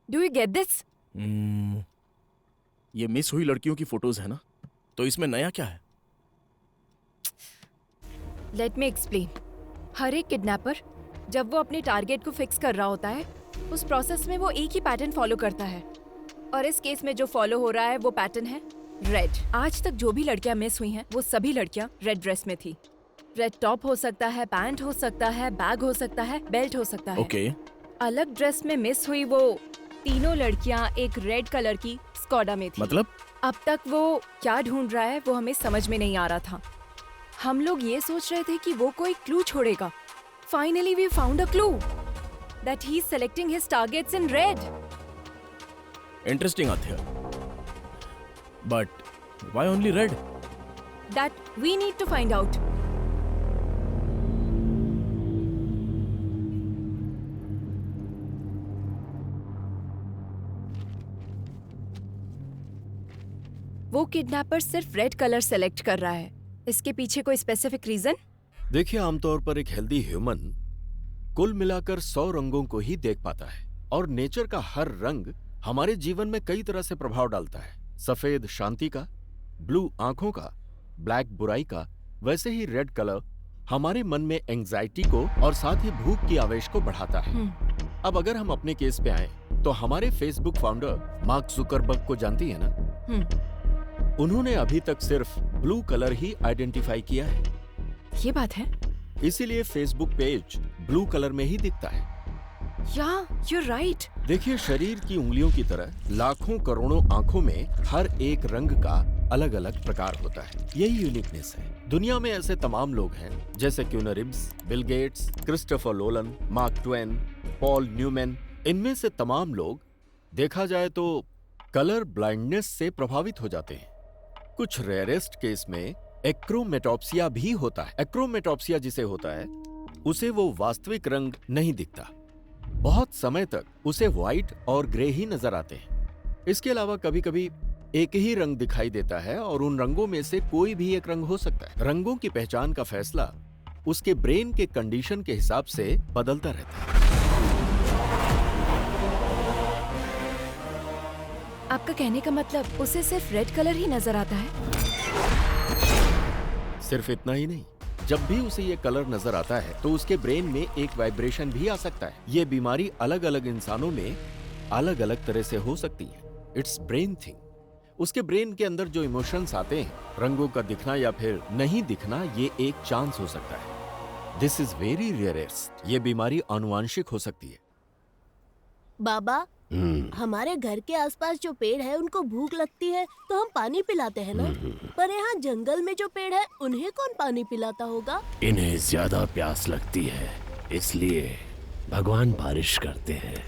Do you get this? ये miss हुई लड़कियों की फोटोज है ना, तो इसमें नया क्या है? Let me explain. हर एक किडनैपर जब वो अपने टारगेट को फिक्स कर रहा होता है, उस प्रोसेस में वो एक ही पैटर्न फॉलो करता है, और इस केस में जो फॉलो हो रहा है वो पैटर्न है रेड। आज तक जो भी लड़कियां मिस हुई हैं, वो सभी लड़कियां रेड ड्रेस में थी। रेड टॉप हो सकता है, पैंट हो सकता है, बैग हो सकता है, बेल्ट हो सकता है। ओके। अलग ड्रेस में मिस हुई वो तीनों लड़कियां एक रेड कलर की स्कॉडा में थी। मतलब? अब तक वो क्या ढूंढ रहा है वो हमें समझ में नहीं आ रहा था। हम लोग ये सोच रहे थे कि वो कोई क्लू छोड़ेगा। Finally we found a clue that he is selecting his targets in red. Interesting Athiya, but why only red? That we need to find out. वो किडनैपर सिर्फ रेड कलर सेलेक्ट कर रहा है। इसके पीछे कोई स्पेसिफिक रीजन? देखिए, आमतौर पर एक हेल्दी ह्यूमन कुल मिलाकर 100 रंगों को ही देख पाता है, और नेचर का हर रंग हमारे जीवन में कई तरह से प्रभाव डालता है। सफेद शांति का, ब्लू आंखों का, ब्लैक बुराई का, वैसे ही रेड कलर हमारे मन में एंजाइटी को और साथ ही भूख की आवेश को बढ़ाता है। अब अगर हम अपने केस पे आए, तो हमारे फेसबुक फाउंडर मार्क जुकरबर्ग को जानती है ना? उन्होंने अभी तक सिर्फ ब्लू कलर ही आइडेंटिफाई किया है। ये बात है। इसीलिए फेसबुक पेज ब्लू कलर में ही दिखता है। या यू राइट। देखिए, शरीर की उंगलियों की तरह लाखों करोड़ों आंखों में हर एक रंग का अलग अलग प्रकार होता है। यही यूनिकनेस है। दुनिया में ऐसे तमाम लोग हैं, जैसे Keanu Reeves, Bill Gates, Christopher Nolan, Mark Twain, Paul Newman. इनमें से तमाम लोग देखा जाए तो कलर ब्लाइंडनेस से प्रभावित हो जाते हैं। कुछ रेयरेस्ट केस में एक्रोमेटॉप्सिया भी होता है। एक्रोमेटॉप्सिया जिसे होता है, उसे वो वास्तविक रंग नहीं दिखता। बहुत समय तक उसे व्हाइट और ग्रे ही नजर आते हैं। इसके अलावा कभी कभी एक ही रंग दिखाई देता है, और उन रंगों में से कोई भी एक रंग हो सकता है। रंगों की पहचान का फैसला उसके ब्रेन के कंडीशन के हिसाब से बदलता रहता है। आपका कहने का मतलब उसे सिर्फ रेड कलर ही नजर आता है? सिर्फ इतना ही नहीं, जब भी उसे ये कलर नजर आता है तो उसके ब्रेन में एक वाइब्रेशन भी आ सकता है। ये बीमारी अलग अलग इंसानों में अलग अलग तरह से हो सकती है। It's brain thing. उसके ब्रेन के अंदर जो इमोशंस आते हैं, रंगों का दिखना या फिर नहीं दिखना, ये एक चांस हो सकता है। This is very rarest. ये बीमारी आनुवांशिक हो सकती है। बाबा, हमारे घर के आसपास जो पेड़ है उनको भूख लगती है तो हम पानी पिलाते हैं ना, पर यहाँ जंगल में जो पेड़ है उन्हें कौन पानी पिलाता होगा? इन्हें ज्यादा प्यास लगती है, इसलिए भगवान बारिश करते हैं।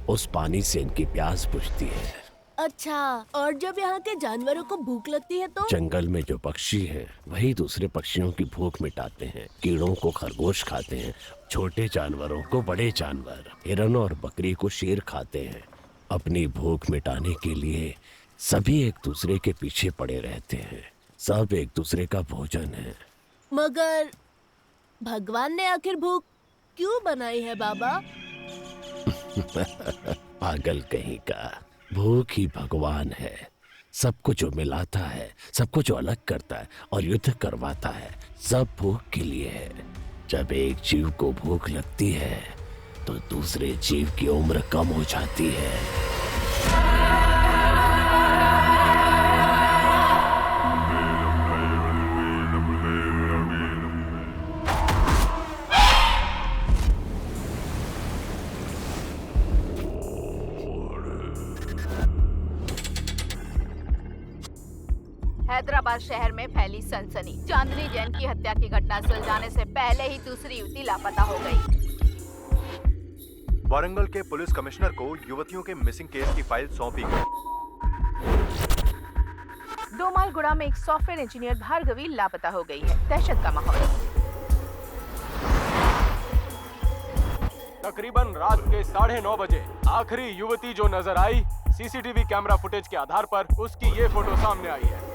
उस पानी से इनकी प्यास बुझती है। अच्छा, और जब यहाँ के जानवरों को भूख लगती है तो? जंगल में जो पक्षी हैं, वही दूसरे पक्षियों की भूख मिटाते हैं। कीड़ों को खरगोश खाते हैं, छोटे जानवरों को बड़े जानवर, हिरन और बकरी को शेर खाते हैं। अपनी भूख मिटाने के लिए सभी एक दूसरे के पीछे पड़े रहते हैं। सब एक दूसरे का भोजन है। मगर भगवान ने आखिर भूख क्यों बनाई है बाबा? पागल कहीं का, भूख ही भगवान है। सबको जो मिलाता है, सबको जो अलग करता है और युद्ध करवाता है, सब भूख के लिए है। जब एक जीव को भूख लगती है तो दूसरे जीव की उम्र कम हो जाती है। हैदराबाद शहर में फैली सनसनी। चांदनी जैन की हत्या की घटना सुलझाने से पहले ही दूसरी युवती लापता हो गई। वारंगल के पुलिस कमिश्नर को युवतियों के मिसिंग केस की फाइल सौंपी गई। डोमालगुड़ा में एक सॉफ्टवेयर इंजीनियर भार्गवी लापता हो गई है। दहशत का माहौल। तकरीबन रात के 9:30 बजे आखिरी युवती जो नजर आई, सीसीटीवी कैमरा फुटेज के आधार पर उसकी ये फोटो सामने आई है।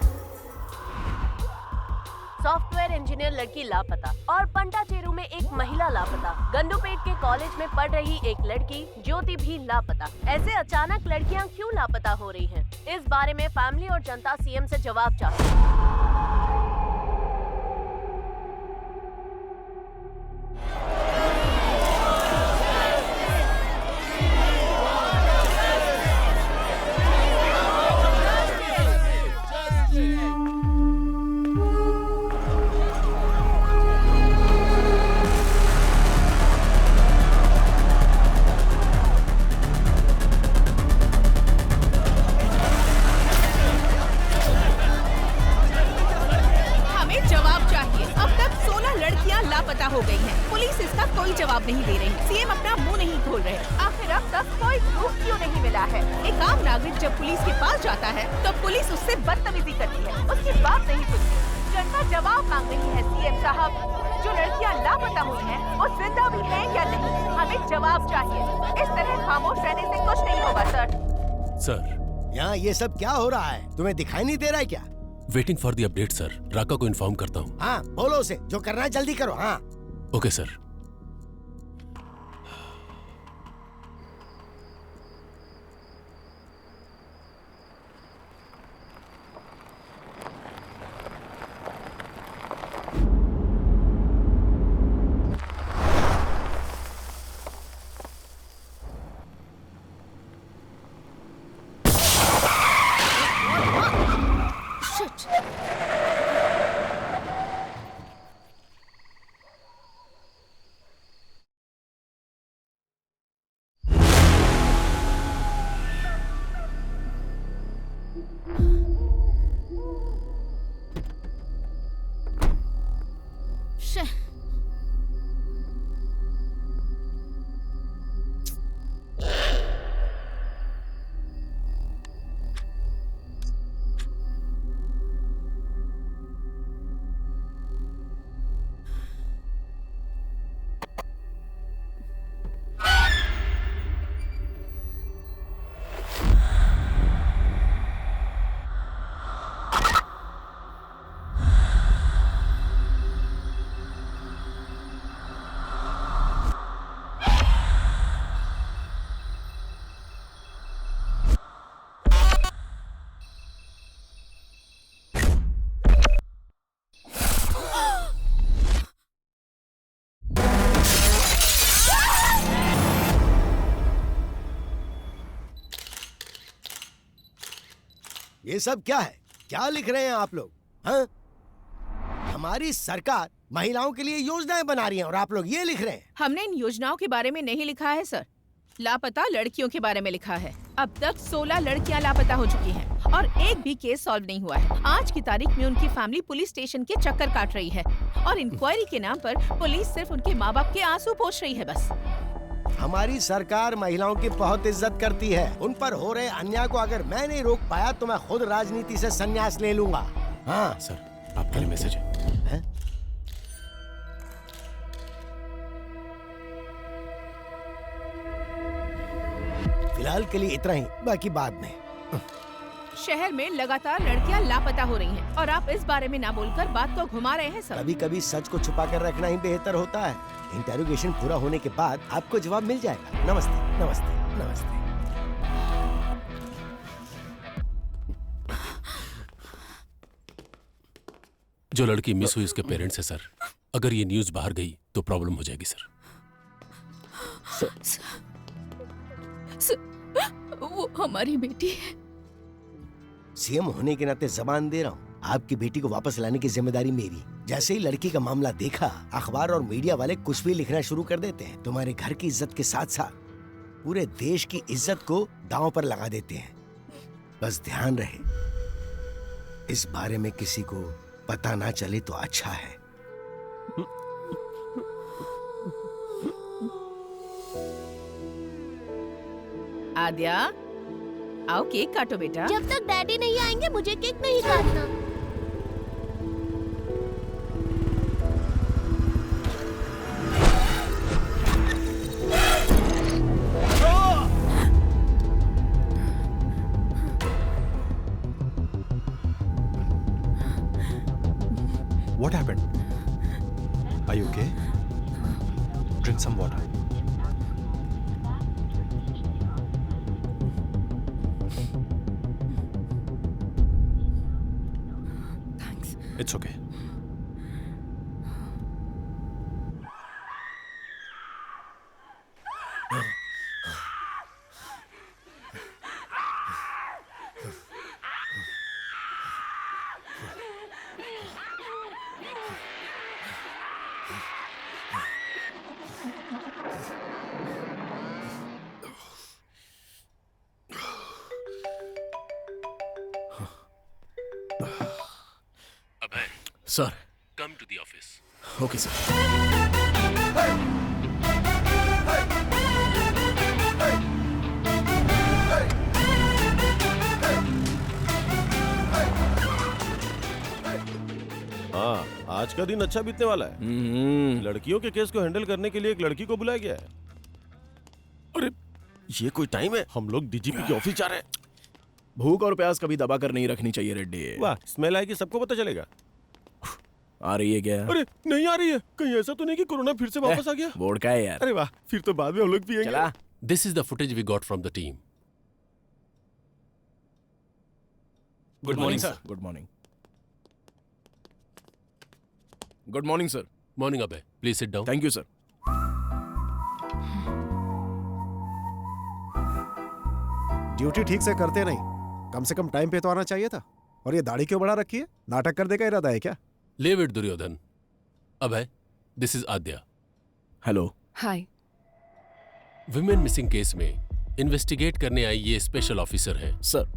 सॉफ्टवेयर इंजीनियर लड़की लापता और पंटाचेरू में एक महिला लापता। गंडूपेट के कॉलेज में पढ़ रही एक लड़की ज्योति भी लापता। ऐसे अचानक लड़कियां क्यों लापता हो रही हैं? इस बारे में फैमिली और जनता सीएम से जवाब चाहती है। हो गई हैं। पुलिस इसका कोई जवाब नहीं दे रही। सीएम अपना मुंह नहीं खोल रहे। आखिर अब तक कोई प्रूफ क्यों नहीं मिला है? एक आम नागरिक जब पुलिस के पास जाता है तो पुलिस उससे बदतमीजी करती है, उसकी बात नहीं सुनती। जनता जवाब मांग रही है। सीएम साहब, जो लड़कियां लापता हुई हैं, वो जिंदा भी हैं या नहीं? हमें जवाब चाहिए। इस तरह खामोश रहने से कुछ नहीं होगा सर। यहाँ ये सब क्या हो रहा है? तुम्हें दिखाई नहीं दे रहा है क्या? Waiting for the update sir. Raka को इन्फॉर्म करता हूँ। हाँ, बोलो उसे जो करना है जल्दी करो। हाँ ओके सर। ये सब क्या है? क्या लिख रहे हैं आप लोग? हाँ? हमारी सरकार महिलाओं के लिए योजनाएं बना रही है और आप लोग ये लिख रहे हैं? हमने इन योजनाओं के बारे में नहीं लिखा है सर, लापता लड़कियों के बारे में लिखा है। अब तक 16 लड़कियां लापता हो चुकी हैं और एक भी केस सॉल्व नहीं हुआ है। आज की तारीख में उनकी फैमिली पुलिस स्टेशन के चक्कर काट रही है और इंक्वायरी के नाम पर पुलिस सिर्फ उनके माँ बाप के आंसू पोंछ रही है बस। हमारी सरकार महिलाओं की बहुत इज्जत करती है। उन पर हो रहे अन्याय को अगर मैं नहीं रोक पाया तो मैं खुद राजनीति से संन्यास ले लूंगा। हाँ सर, आपके लिए मैसेज है। फिलहाल के लिए इतना ही, बाकी बाद में। शहर में लगातार लड़कियां लापता हो रही हैं और आप इस बारे में ना बोलकर बात को घुमा रहे हैं सर। कभी कभी सच को छुपा कर रखना ही बेहतर होता है। इंटेरोगेशन पूरा होने के बाद आपको जवाब मिल जाएगा। नमस्ते नमस्ते नमस्ते। जो लड़की मिस हुई उसके पेरेंट्स है सर। अगर ये न्यूज़ बाहर गई तो प्रॉब्लम हो जाएगी सर। वो हमारी बेटी है। सीएम होने के नाते जबान दे रहा हूँ, आपकी बेटी को वापस लाने की जिम्मेदारी मेरी। जैसे ही लड़की का मामला देखा, अखबार और मीडिया वाले कुछ भी लिखना शुरू कर देते हैं। तुम्हारे घर की इज्जत के साथ साथ पूरे देश की इज्जत को दांव पर लगा देते हैं। बस ध्यान रहे, इस बारे में किसी को पता ना चले तो अच्छा है। आद्या, आओ केक काटो बेटा। जब तक डैडी नहीं आएंगे मुझे केक नहीं काटना। What happened? Are you okay? Drink some water. Thanks. It's okay. Abhay, sir. come to the office. Okay sir. हाँ, आज का दिन अच्छा बीतने वाला है। लड़कियों के केस को हैंडल करने के लिए एक लड़की को बुलाया गया है। अरे ये कोई टाइम है? हम लोग डीजीपी के ऑफिस जा रहे हैं। भूख और प्यास कभी दबा कर नहीं रखनी चाहिए रेड्डी। वाह, स्मेल आएगी, सबको पता चलेगा। आ रही है क्या? अरे नहीं आ रही है। कहीं ऐसा तो नहीं कि कोरोना फिर से वापस आ गया? बोर्ड का है यार। अरे वाह, फिर तो बाद में हम लोग पिएंगे। चला। This is the footage we got from the team. Good morning sir. Good morning. Good morning sir. Morning, Abhay. Please sit down. Thank you sir. Duty ठीक से करते नहीं, कम से कम टाइम पे तो आना चाहिए था। और ये दाढ़ी क्यों बढ़ा रखी है? नाटक करने का इरादा है क्या? Leave it, Duryodhan. Abhay, this is Adya. Hello. Hi. Women missing case में इन्वेस्टिगेट करने आई ये स्पेशल ऑफिसर हैं। सर,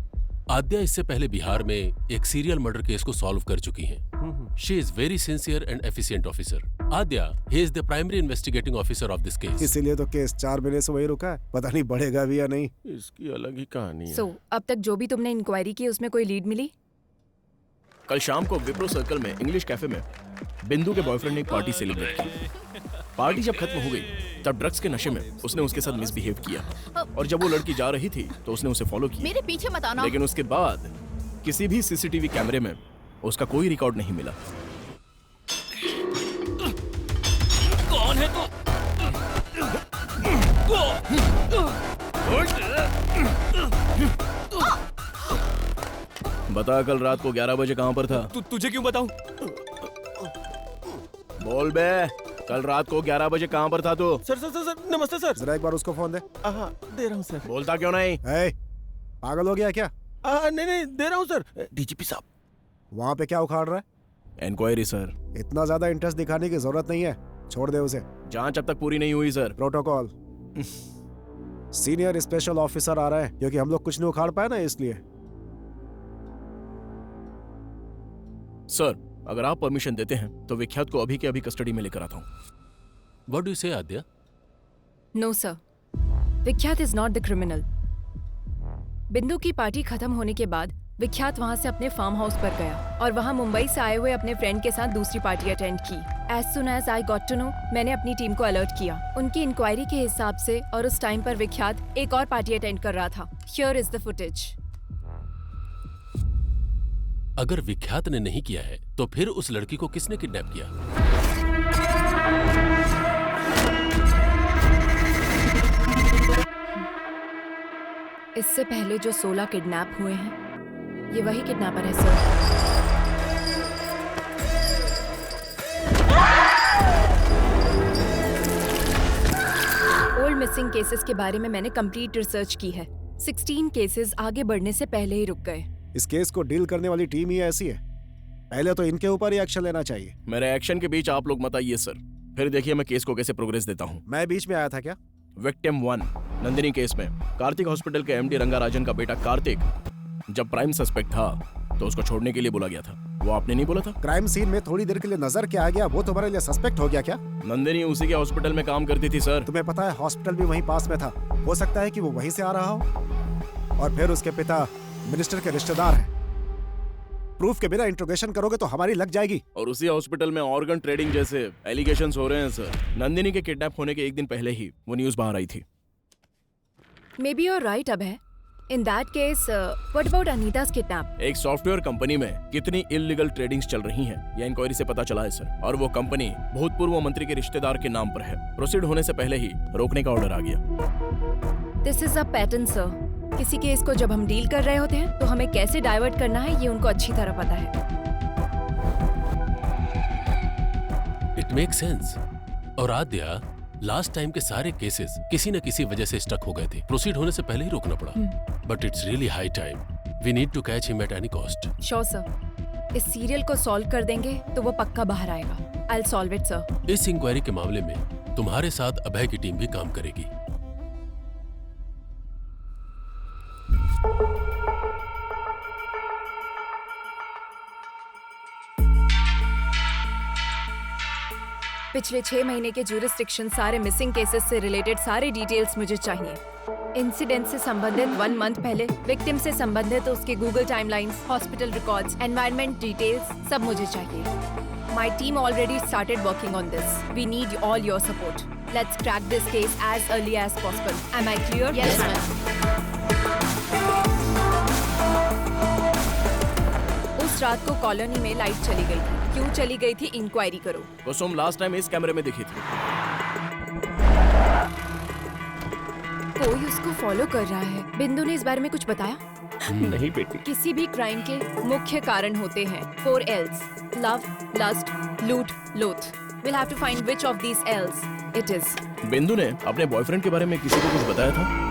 आद्या इससे पहले बिहार में एक सीरियल मर्डर केस को सॉल्व कर चुकी हैं। She is very sincere and efficient officer. Adya, he is the primary investigating officer of this case. इसीलिए तो केस 4 महीने से वही रुका है। पता नहीं बढ़ेगा भी या नहीं। इसकी अलग ही कहानी है। सो अब तक जो भी तुमने इंक्वायरी की उसमें कोई लीड मिली? कल शाम को विप्रो सर्कल में इंग्लिश कैफे में बिंदु के बॉयफ्रेंड ने एक पार्टी सेलिब्रेट की। पार्टी जब खत्म हो गई तब ड्रग्स के नशे में उसने उसके साथ मिसबिहेव किया और जब वो लड़की जा रही थी तो उसने उसे फॉलो किया। मेरे पीछे मत आना। लेकिन उसके बाद किसी भी सीसीटीवी कैमरे में उसका कोई रिकॉर्ड नहीं मिला। कौन है तू? बता, कल रात को 11 बजे कहां पर था? तुझे क्यों बताऊं? बोल बे, कल रात को 11 बजे कहां पर था तू? सर सर सर सर, नमस्ते सर। जरा एक बार उसको फोन दे। हाँ, दे रहा हूँ सर। बोलता क्यों नहीं? ए, पागल हो गया क्या? नहीं नहीं, दे रहा हूँ सर। डीजीपी साहब। वहाँ पे क्या उखाड़ रहा है? Inquiry sir. इतना ज्यादा इंटरेस्ट दिखाने की जरूरत नहीं है, छोड़ दे उसे। जांच अब तक पूरी नहीं हुई sir. Protocol. Senior special officer आ रहा है क्योंकि हम लोग कुछ नहीं उखाड़ पाए ना, इसलिए। सर, अगर आप परमिशन देते हैं तो विख्यात को अभी के अभी कस्टडी में लेकर आता हूँ। What do you say, Adya? No sir, Vikhyat is not the criminal. Bindu की पार्टी खत्म होने के बाद विख्यात वहां से अपने फार्म हाउस पर गया और वहां मुंबई से आए हुए अपने फ्रेंड के साथ दूसरी पार्टी अटेंड की। As soon as I got to know, मैंने अपनी टीम को अलर्ट किया। उनकी इंक्वायरी के हिसाब से और उस टाइम पर विख्यात एक और पार्टी अटेंड कर रहा था। Here is the footage. अगर विख्यात ने नहीं किया है तो फिर उस लड़की को किसने किडनैप किया? इससे पहले जो 16 किडनैप हुए हैं, ये वही किडनैपर है सर। ओल्ड मिसिंग केसेस के बारे में मैंने कंप्लीट रिसर्च की है। 16 केसेस आगे बढ़ने से पहले ही रुक गए। इस केस को डील करने वाली टीम ही ऐसी है। पहले तो इनके ऊपर ही एक्शन लेना चाहिए। मेरे एक्शन के बीच आप लोग मत आइए सर, फिर देखिए मैं केस को कैसे प्रोग्रेस देता हूँ। मैं बीच में आया था क्या? विक्टिम 1 नंदिनी केस में कार्तिक हॉस्पिटल के एमडी रंगाराजन का बेटा कार्तिक जब प्राइम सस्पेक्ट था तो उसको छोड़ने के लिए बोला गया था। वो आपने नहीं बोला था? क्राइम सीन में थोड़ी देर के लिए नजर के आ गया, वो तुम्हारे लिए सस्पेक्ट हो गया क्या? नंदिनी उसी के हॉस्पिटल में काम करती थी सर। तुम्हें पता है हॉस्पिटल भी वहीं पास में था। हो सकता है कि वो वहीं से आ रहा हो और फिर उसके पिता मिनिस्टर के रिश्तेदार हैं। प्रूफ के बिना इंट्रोगेशन करोगे तो हमारी लग जाएगी। और उसी हॉस्पिटल में ऑर्गन ट्रेडिंग जैसे एलिगेशंस हो रहे हैं सर। नंदिनी के किडनैप होने के एक दिन पहले ही वो न्यूज बाहर आई थी। Maybe you are right Abhay, In that case, what about Anita's kidnap? एक सॉफ्टवेयर कंपनी में कितनी इलीगल ट्रेडिंग्स चल रही हैं, यह इंक्वायरी से पता चला है सर। और वो कंपनी भूतपूर्व मंत्री के रिश्तेदार के नाम पर है। प्रोसीड होने से पहले ही रोकने का ऑर्डर आ गया। This is a pattern, sir. किसी केस को जब हम डील कर रहे होते हैं तो हमें कैसे डाइवर्ट करना है ये उनको अच्छी तरह पता है। It make sense. और आद्या, लास्ट टाइम के सारे केसेस किसी न किसी वजह से स्टक हो गए थे। प्रोसीड होने से पहले ही रोकना पड़ा। But it's really high time. We need to catch him at any cost. Sure sir. इस सीरियल को सॉल्व कर देंगे तो वो पक्का बाहर आएगा। I'll solve it, sir. इस इंक्वायरी के मामले में तुम्हारे साथ अभय की टीम भी काम करेगी। पिछले 6 महीने के ज्यूरिसडिक्शन, सारे मिसिंग केसेस से रिलेटेड सारे डिटेल्स मुझे चाहिए। इंसिडेंट से संबंधित 1 मंथ पहले, विक्टिम से संबंधित उसके Google timelines, hospital records, environment details सब मुझे चाहिए। My team already started working on this. We need all your support. Let's crack this case as early as possible. Am I clear? Yes ma'am. उस रात को colony में light चली गई थी। क्यों चली गई थी, इंक्वायरी करो। कुसुम लास्ट टाइम इस कैमरे में दिखी थी। कोई उसको फॉलो कर रहा है। बिंदु ने इस बारे में कुछ बताया? नहीं बेटी। किसी भी क्राइम के मुख्य कारण होते हैं 4 L's: लव, लस्ट, लूट, लोथ। We'll have to find which of these L's it is. बिंदु ने अपने बॉयफ्रेंड के बारे में किसी को कुछ बताया था?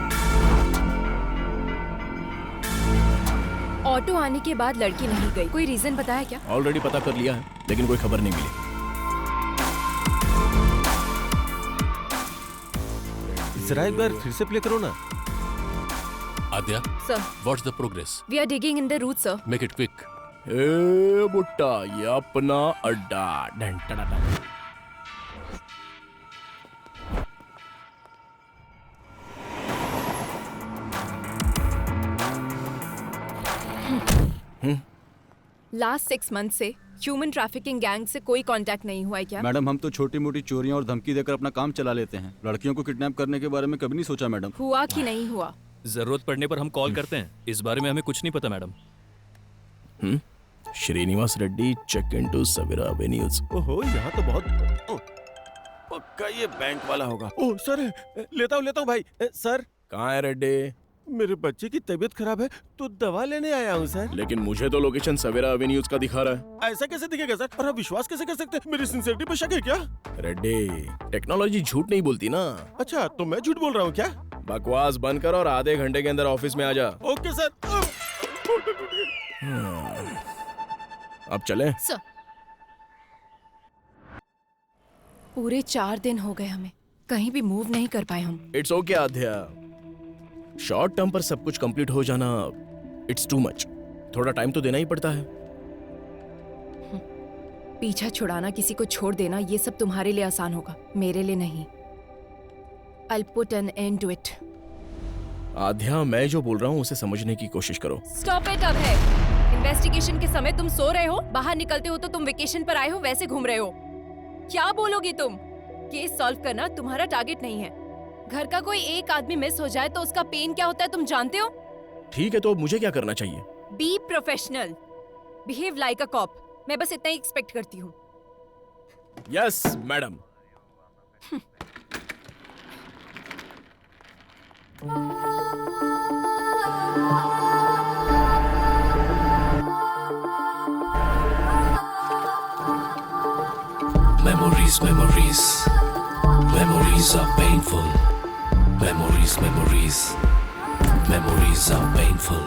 ऑटो आने के बाद लड़की नहीं गई। कोई रीजन बताया क्या? ऑलरेडी पता कर लिया है, लेकिन कोई खबर नहीं मिली। जरा एक बार फिर से प्ले करो ना। Aadya, sir, what's the progress? we are digging in the root, sir. Make it quick. ए बुट्टा, ये अपना अड्डा। Done tada done. Last 6 month से ह्यूमन ट्रैफिकिंग गैंग से कोई कांटेक्ट नहीं हुआ है क्या? मैडम, हम तो छोटी मोटी चोरियां और धमकी देकर अपना काम चला लेते हैं। लड़कियों को किडनैप करने के बारे में कभी नहीं सोचा मैडम। हुआ कि नहीं हुआ? जरूरत पड़ने पर हम कॉल करते हैं। इस बारे में हमें कुछ नहीं पता madam. Srinivas Reddy, check into Savera avenues. ओहो, यहाँ तो बहुत पक्का ये बैंक वाला होगा। ओह सर, लेता हूँ भाई। सर, कहाँ है रेड्डी? मेरे बच्चे की तबीयत खराब है तो दवा लेने आया हूँ सर। लेकिन मुझे तो लोकेशन सवेरा एवेन्यूज का दिखा रहा है। ऐसा कैसे दिखेगा सर? और आप विश्वास कैसे कर सकते हैं? मेरी सिंसियरिटी पे शक है क्या? रेड्डी, टेक्नोलॉजी झूठ नहीं बोलती ना। अच्छा, तो मैं झूठ बोल रहा हूँ क्या? बकवास बंद कर और आधे घंटे के अंदर ऑफिस में आ जा। Okay sir. अब चलें? सर, पूरे 4 दिन हो गए हमें, कहीं भी मूव नहीं कर पाए हम। It's okay Aadhya, short term पर सब कुछ कंप्लीट हो जाना इट्स टू मच। थोड़ा टाइम तो देना ही पड़ता है। पीछा छुड़ाना, किसी को छोड़ देना, ये सब तुम्हारे लिए आसान होगा, मेरे लिए नहीं। I'll put an end to it. आध्या, मैं जो बोल रहा हूँ उसे समझने की कोशिश करो। Stop it, Abhay. इन्वेस्टिगेशन के समय तुम सो रहे हो, बाहर निकलते हो तो तुम वेकेशन पर आए हो वैसे घूम रहे हो। क्या बोलोगी तुम? केस सॉल्व करना तुम्हारा टारगेट नहीं है। घर का कोई एक आदमी मिस हो जाए तो उसका पेन क्या होता है तुम जानते हो? ठीक है, तो मुझे क्या करना चाहिए? Be professional, behave like a cop. मैं बस इतना ही एक्सपेक्ट करती हूँ। Yes madam. Memories, memories, memories are painful. Memories, memories, memories are painful.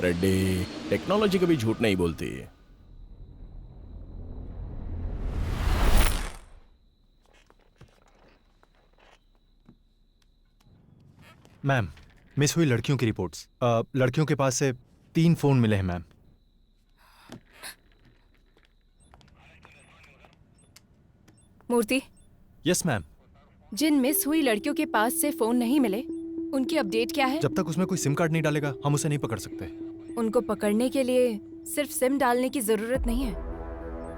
Reddy, technology कभी झूठ नहीं बोलती। मैम, मिस हुई लड़कियों की रिपोर्ट्स। लड़कियों के पास से 3 फोन मिले हैं मैम। मूर्ति। Yes ma'am. जिन मिस हुई लड़कियों के पास से फोन नहीं मिले उनकी अपडेट क्या है? जब तक उसमें कोई सिम कार्ड नहीं डालेगा हम उसे नहीं पकड़ सकते। उनको पकड़ने के लिए सिर्फ सिम डालने की जरूरत नहीं है।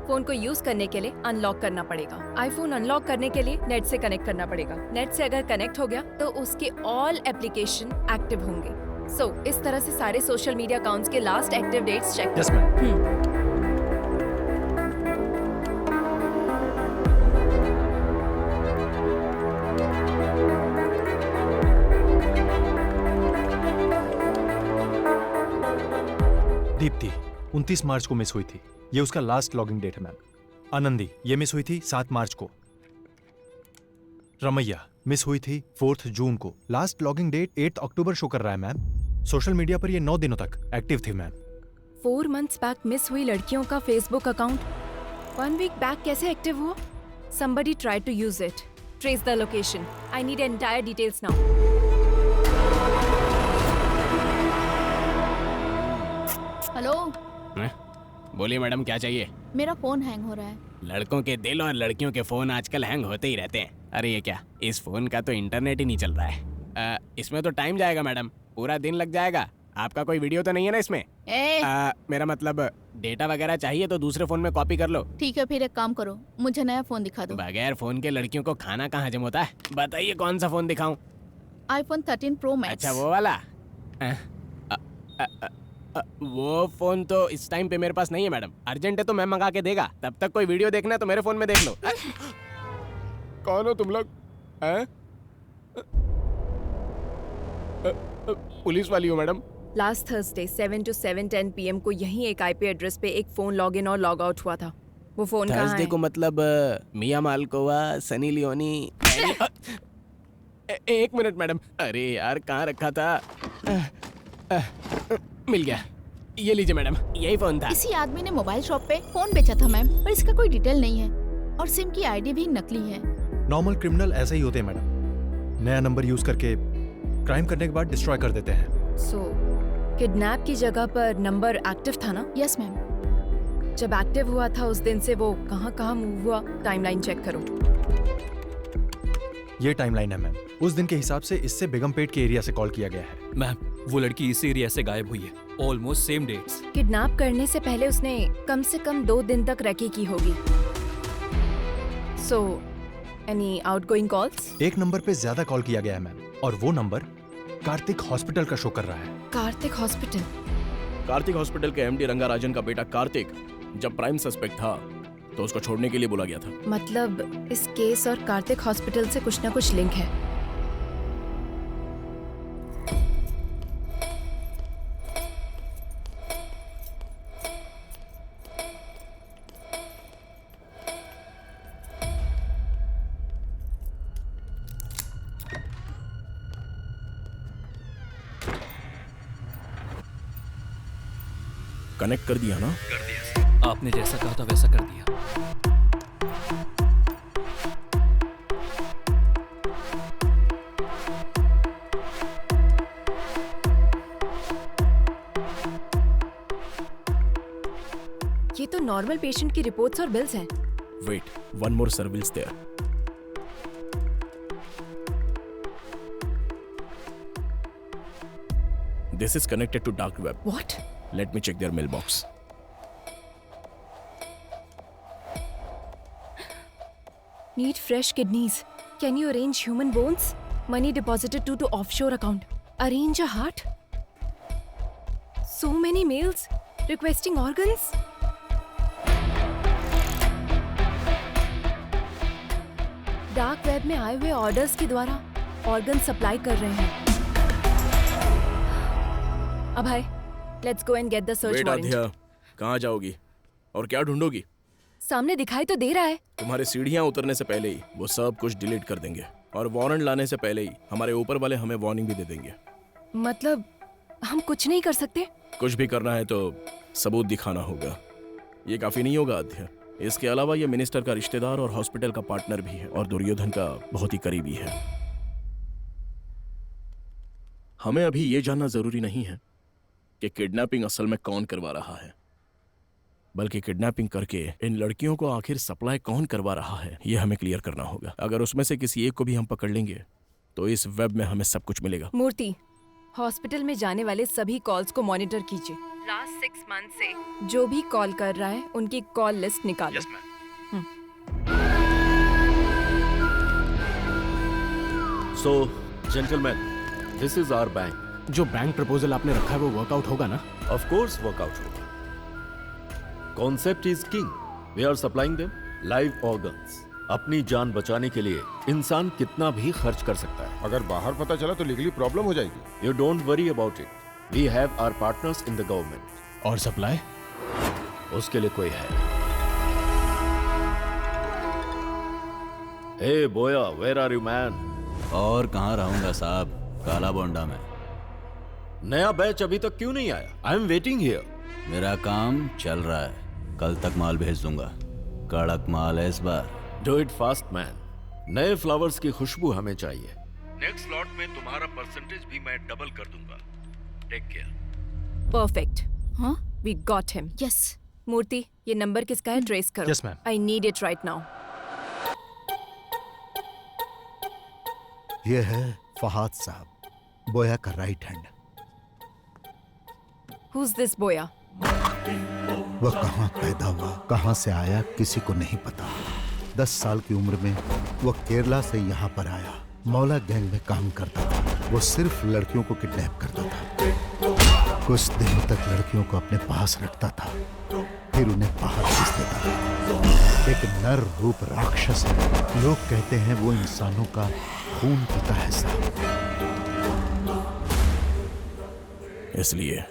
फोन को यूज करने के लिए अनलॉक करना पड़ेगा। आईफोन अनलॉक करने के लिए नेट से कनेक्ट करना पड़ेगा। नेट से अगर कनेक्ट हो गया तो उसके ऑल एप्लीकेशन एक्टिव होंगे। इस तरह से सारे सोशल मीडिया अकाउंट्स के last active dates check. Yes ma'am. Deepti 29 March को मिस हुई थी, ये उसका लास्ट लॉगिंग डेट है मैम। आनंदी ये मिस हुई थी 7 मार्च को। रमैया मिस हुई थी 4 जून को। लास्ट लॉगिंग डेट 8 अक्टूबर शो कर रहा है मैम। सोशल मीडिया पर ये 9 दिनों तक एक्टिव थी मैम। 4 months बैक मिस हुई लड़कियों का फेसबुक अकाउंट 1 week बैक कैसे एक्टिव हुआ? Somebody tried to use it. Trace the location. I need entire details now. Hello. बोलिए मैडम, क्या चाहिए? मेरा फोन हैंग हो रहा है। लड़कों के दिल और लड़कियों के फोन आजकल हैंग होते ही रहते हैं। अरे ये क्या, इस फोन का तो इंटरनेट ही नहीं चल रहा है। इसमें तो टाइम जाएगा मैडम, पूरा दिन लग जाएगा। आपका कोई वीडियो तो नहीं है ना इसमें? मेरा मतलब डेटा वगैरह चाहिए तो दूसरे फोन में कॉपी कर लो। ठीक है, फिर एक काम करो, मुझे नया फोन दिखा दो। बगैर फोन के लड़कियों को खाना कहाँ हजम होता है? बताइए कौन सा फोन दिखाऊं? iPhone 13 Pro Max। अच्छा वो वाला? वो फोन तो इस टाइम पे मेरे पास नहीं है मैडम। अर्जेंट है तो मैं मंगा के देगा। तब तक कोई वीडियो देखना है तो मेरे फोन में देख लो। कौन हो तुम लोग? पुलिस वाली हो madam? Last Thursday 7 to 7:10 PM को यही एक IP एड्रेस पे एक फोन लॉग इन और लॉग आउट हुआ था। वो फोन कहाँ है? थर्सडे को मतलब मिया मालकोवा, सनी लियोनी। एक मिनट मैडम, अरे यार कहाँ रखा था? मिल गया, ये लीजिए मैडम, यही फोन था। इसी आदमी ने मोबाइल शॉप पे फोन बेचा था मैम, पर इसका कोई डिटेल नहीं है और सिम की आईडी भी नकली है। नॉर्मल क्रिमिनल ऐसे ही होते हैं मैडम, नया नंबर यूज करके क्राइम करने के बाद डिस्ट्रॉय कर देते हैं। किडनैप की जगह पर नंबर एक्टिव था ना? Yes ma'am. जब एक्टिव हुआ था उस दिन से वो कहाँ मूव हुआ, टाइमलाइन चेक करो। ये टाइमलाइन है मैम। उस दिन के हिसाब से इससे बेगमपेट के एरिया से कॉल किया गया है। मैम वो लड़की इस एरिया से गायब हुई है, ऑलमोस्ट सेम डेट्स। किडनैप करने से पहले उसने कम से कम 2 दिन तक रैकी की होगी। Any outgoing calls? एक नंबर पे ज्यादा कॉल किया गया है मैम, और वो नंबर कार्तिक हॉस्पिटल का शो कर रहा है। कार्तिक हॉस्पिटल? कार्तिक हॉस्पिटल के MD रंगाराजन का बेटा कार्तिक जब प्राइम सस्पेक्ट था तो उसको छोड़ने के लिए बोला गया था। मतलब इस केस और कार्तिक हॉस्पिटल से कुछ ना कुछ लिंक है। कनेक्ट कर दिया ना? कर दिया। आपने जैसा कहा था वैसा कर दिया। ये तो नॉर्मल पेशेंट की रिपोर्ट्स और बिल्स हैं। वेट, वन मोर सर्विल्स there. This is connected to dark web. What? Let me check their mailbox. Need fresh kidneys. Can you arrange human bones? Money deposited to offshore account. Arrange a heart? So many mails requesting organs. Dark web में आए हुए orders के द्वारा organ supply कर रहे हैं। Abhay, let's go and get the search warrant. कहाँ जाओगी और क्या ढूंढोगी? सामने दिखाई तो दे रहा है। तुम्हारे सीढ़ियाँ उतरने से पहले ही वो सब कुछ डिलीट कर देंगे और वारंट लाने से पहले ही हमारे ऊपर वाले हमें वार्निंग भी दे देंगे। मतलब हम कुछ नहीं कर सकते? कुछ भी करना है तो सबूत दिखाना होगा। ये काफी नहीं होगा अध्यय। इसके अलावा ये मिनिस्टर का रिश्तेदार और हॉस्पिटल का पार्टनर भी है और दुर्योधन का बहुत ही करीबी है। हमें अभी ये जानना जरूरी नहीं है कि किडनैपिंग असल में कौन करवा रहा है, बल्कि किडनैपिंग करके इन लड़कियों को आखिर सप्लाई कौन करवा रहा है, ये हमें क्लियर करना होगा। अगर उसमें से किसी एक को भी हम पकड़ लेंगे तो इस वेब में हमें सब कुछ मिलेगा। मूर्ति, हॉस्पिटल में जाने वाले सभी कॉल्स को मॉनिटर कीजिए। लास्ट 6 मंथ से जो भी कॉल कर रहा है उनकी कॉल लिस्ट निकालो। Yes, ma'am. So, gentlemen, this is our bank. जो बैंक प्रपोजल आपने रखा है वो वर्कआउट होगा ना? Of course, workout होगा. Concept is king. We are supplying them live organs. अपनी जान बचाने के लिए इंसान कितना भी खर्च कर सकता है। अगर बाहर पता चला तो लीगली प्रॉब्लम हो जाएगी। You don't worry about it. We have our partners in the government. और सप्लाई? उसके लिए कोई है। Hey boya, where are you man? और कहाँ रहूंगा साहब, काला बोंडा में। नया बैच अभी तक क्यों नहीं आया? I am waiting here. मेरा काम चल रहा है, कल तक माल भेज दूंगा। कड़क माल है इस बार। Do it fast man. नए फ्लावर्स की खुशबू हमें चाहिए। नेक्स्ट लॉट में तुम्हारा परसेंटेज भी मैं डबल कर दूंगा। Take care. परफेक्ट। हाँ? We got him. Yes. Murthy, ये नंबर किसका है? ट्रेस करो। Yes, ma'am. I need it right now. ये है फहाद साहब, बोया का राइट हैंड। Who's this बोया? वह कहाँ पैदा हुआ, कहाँ से आया, किसी को नहीं पता। 10 साल की उम्र में वह केरला से यहाँ पर आया। मौला गैंग में काम करता था। वो सिर्फ लड़कियों को किडनैप करता था। कुछ दिनों तक लड़कियों को अपने पास रखता था, फिर उन्हें बाहर भेज देता था। एक नर रूप राक्षस है। लोग कहते हैं वो इंसानों का खून पीता है साहब। इसलिए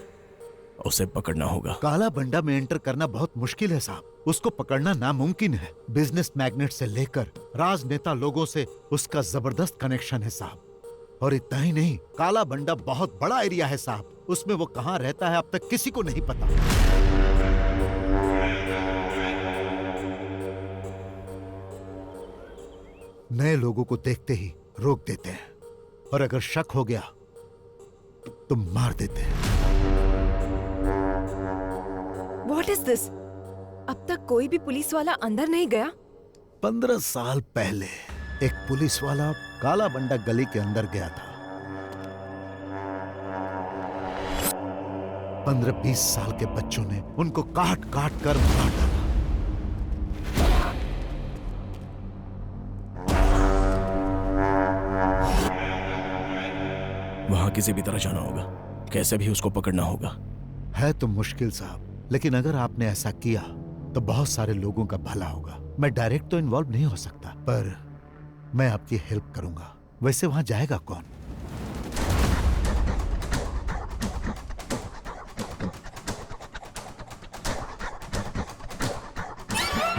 उसे पकड़ना होगा। काला बंडा में एंटर करना बहुत मुश्किल है साहब। उसको पकड़ना नामुमकिन है। बिजनेस मैग्नेट से लेकर राजनेता लोगों से उसका जबरदस्त कनेक्शन है साहब। और इतना ही नहीं, काला बंडा बहुत बड़ा एरिया है साहब। उसमें वो कहाँ रहता है अब तक किसी को नहीं पता। नए लोगों को देखते ही रोक देते हैं, और अगर शक हो गया तो मार देते हैं। What is this? अब तक कोई भी पुलिस वाला अंदर नहीं गया? 15 साल पहले एक पुलिस वाला काला बंडा गली के अंदर गया था। 15-20 साल के बच्चों ने उनको काट काट कर मार डाला। वहां किसी भी तरह जाना होगा, कैसे भी उसको पकड़ना होगा। है तो मुश्किल साहब, लेकिन अगर आपने ऐसा किया तो बहुत सारे लोगों का भला होगा। मैं डायरेक्ट तो इन्वॉल्व नहीं हो सकता, पर मैं आपकी हेल्प करूंगा। वैसे वहां जाएगा कौन?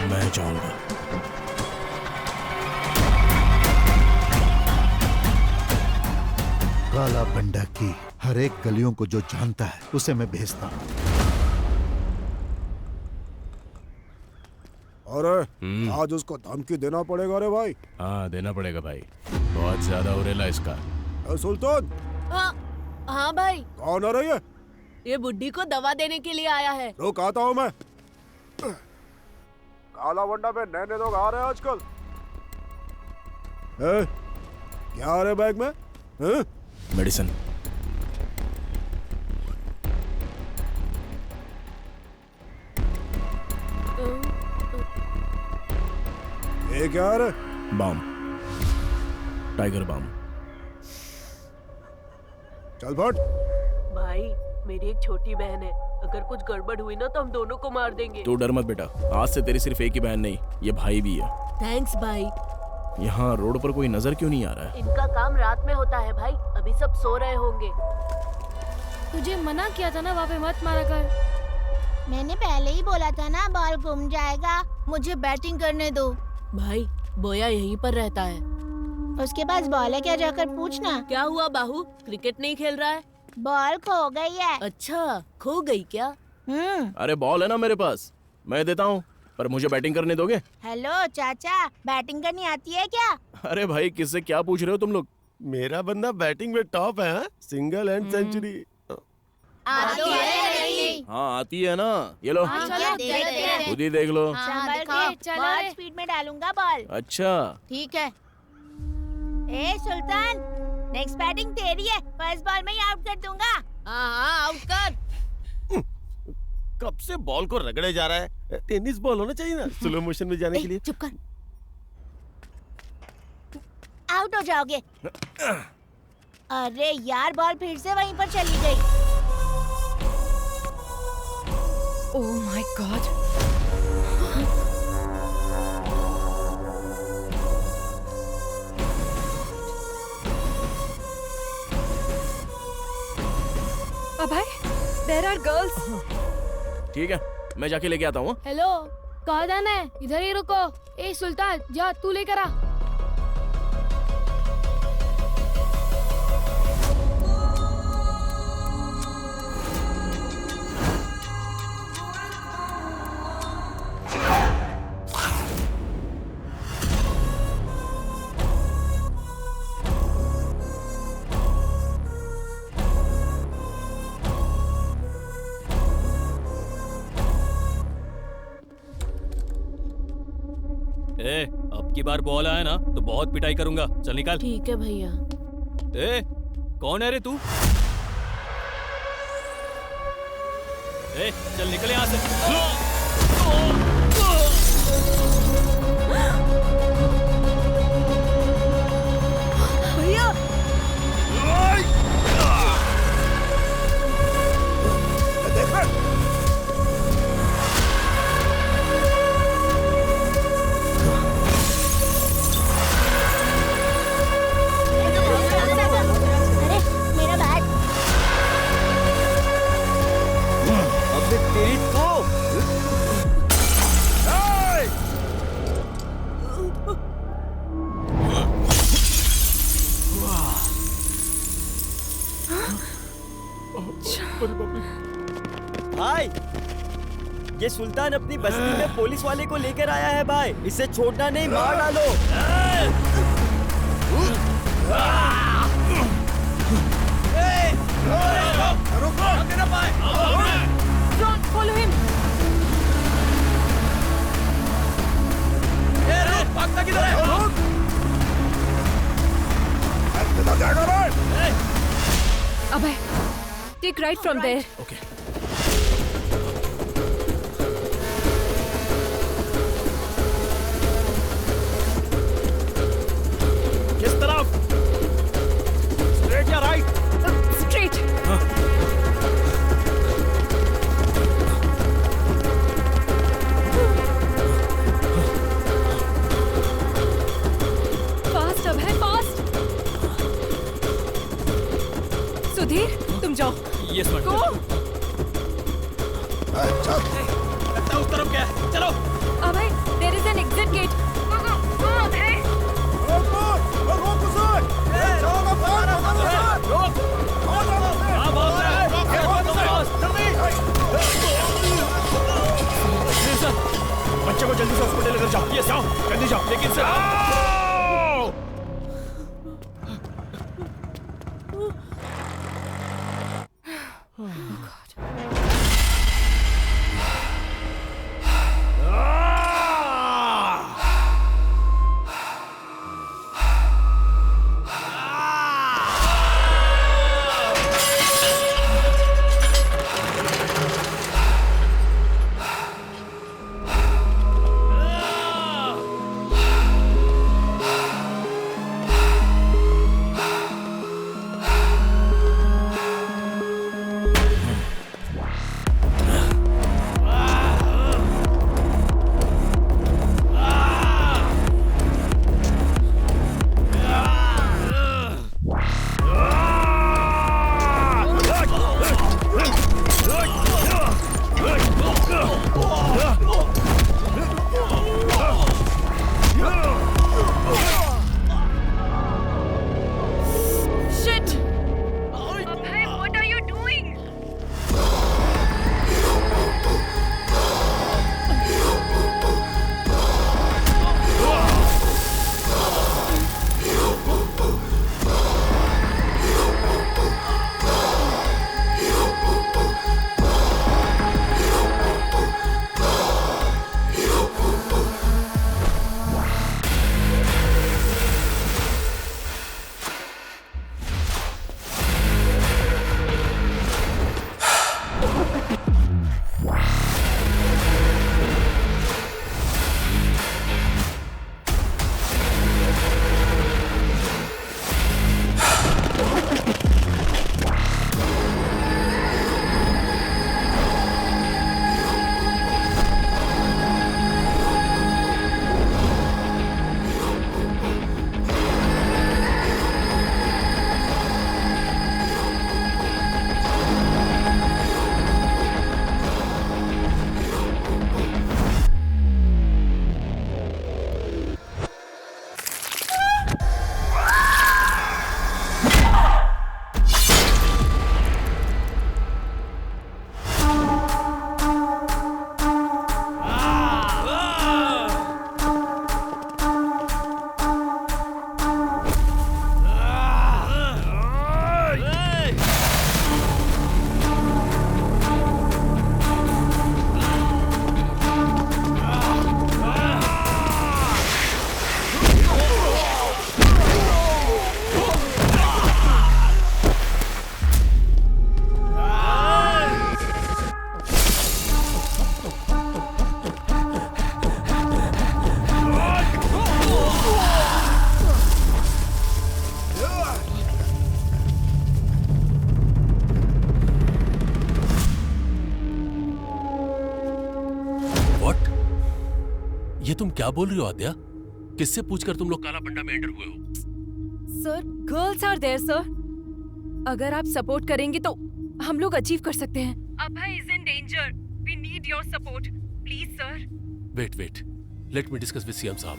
मैं जाऊंगा। काला बंडा की हर एक गलियों को जो जानता है उसे मैं भेजता हूं। अरे आज उसको धमकी देना पड़ेगा रे भाई। हाँ देना पड़ेगा भाई, बहुत ज्यादा हो रेला इसका। सुल्तान। हाँ भाई। कौन आ रही है? ये बुड्ढी को दवा देने के लिए आया है। रुक आता हूँ मैं। काला बंडा पे नए लोग आ रहे हैं आजकल। क्या आ रहे बैग में? मेडिसिन। ये क्या आ रहा? Balm, Tiger Balm. चल फट। भाई मेरी एक छोटी बहन है, अगर कुछ गड़बड़ हुई ना तो हम दोनों को मार देंगे। तू डर मत बेटा, आज से तेरी सिर्फ एक ही बहन नहीं, ये भाई भी है। थैंक्स भाई। यहाँ रोड पर कोई नजर क्यों नहीं आ रहा है? इनका काम रात में होता है भाई, अभी सब सो रहे होंगे। तुझे मना किया था ना वहाँ पे मत मारा कर। मैंने पहले ही बोला था ना बॉल गुम जाएगा, मुझे बैटिंग करने दो। भाई बोया यहीं पर रहता है। उसके पास बॉल है क्या, जाकर पूछना। क्या हुआ बाहू, क्रिकेट नहीं खेल रहा है? बॉल खो गई है। अच्छा खो गई क्या? अरे बॉल है ना मेरे पास, मैं देता हूँ, पर मुझे बैटिंग करने दोगे? हेलो चाचा, बैटिंग करनी आती है क्या? अरे भाई किससे क्या पूछ रहे हो तुम लोग? मेरा बंदा बैटिंग में टॉप है। Single and century. आती है नहीं? हाँ आती है ना, ये लो खुद ही देख लो। बहुत स्पीड में डालूंगा बॉल। अच्छा ठीक है। ए सुल्तान, नेक्स्ट बैटिंग तेरी है, फर्स्ट बॉल में ही आउट कर दूंगा। हाँ आउट कर। कब से बॉल को रगड़े जा रहा है? टेनिस बॉल होना चाहिए ना स्लो मोशन में जाने के लिए। चुप कर, आउट हो जाओगे। अरे यार, बॉल फिर से वहीं पर चली गई। Oh my god. Abhay, there are girls. ठीक है, मैं जाके लेके आता हूँ। हेलो, कहाँ जाना है? इधर ही रुको। ए सुल्तान, जा तू लेकर आ। ए, अब की बार बॉल आया ना तो बहुत पिटाई करूंगा। चल निकाल। ठीक है भैया। ए, कौन है रे तू? ए, चल निकल यहाँ से। भैया अरे मेरा बैट। अबे तेरी तो भाई, ये सुल्तान अपनी बस्ती में पुलिस वाले को लेकर आया है भाई। इसे छोड़ना नहीं, मार डालो। Don't follow him. भागता किधर है? अभय, take right from there. Okay. किस तरफ? Straight या right? Straight. Fast अभय, fast. सुधीर, तुम जाओ। Yes, madam. Go. लगता है उस तरफ क्या है? चलो। अभय, there is an exit gate. बच्चे को जल्दी से हॉस्पिटल लेकर जाओ। ये जाओ, जल्दी जाओ। लेकिन सर ये तुम क्या बोल रही हो आद्या? किससे पूछकर तुम लोग काला बंडा में एंटर हुए हो? Sir, girls are there sir. अगर आप सपोर्ट करेंगे तो हम लोग अचीव कर सकते हैं। Abhay is in danger. We need your support please sir. Wait, let me discuss with CM साहब।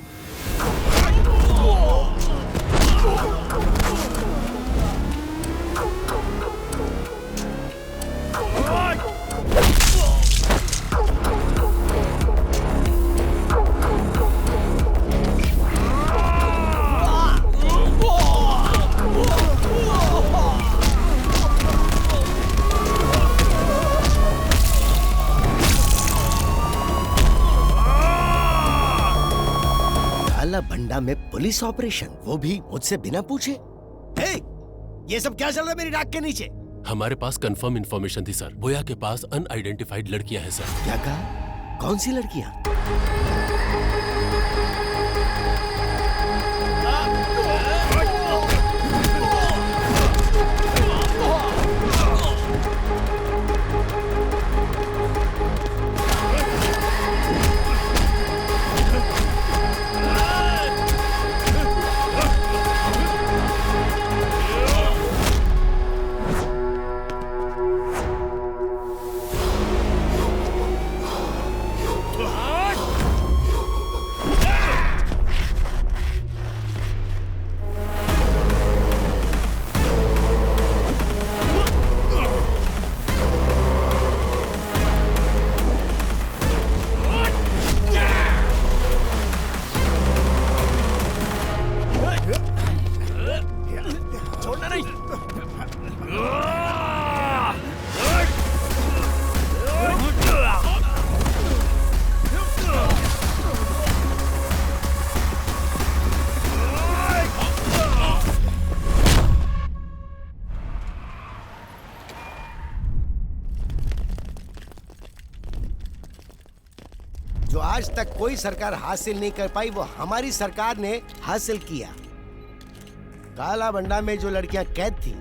काला बंडा में पुलिस ऑपरेशन, वो भी मुझसे बिना पूछे। हे, ये सब क्या चल रहा है मेरी नाक के नीचे? हमारे पास कंफर्म इंफॉर्मेशन थी सर। बोया के पास अनआइडेंटिफाइड लड़कियां हैं सर। क्या कहा? कौन सी लड़कियां? छोड़ना नहीं। जो आज तक कोई सरकार हासिल नहीं कर पाई, वो हमारी सरकार ने हासिल किया। काला बंडा में जो लड़कियां कैद थी,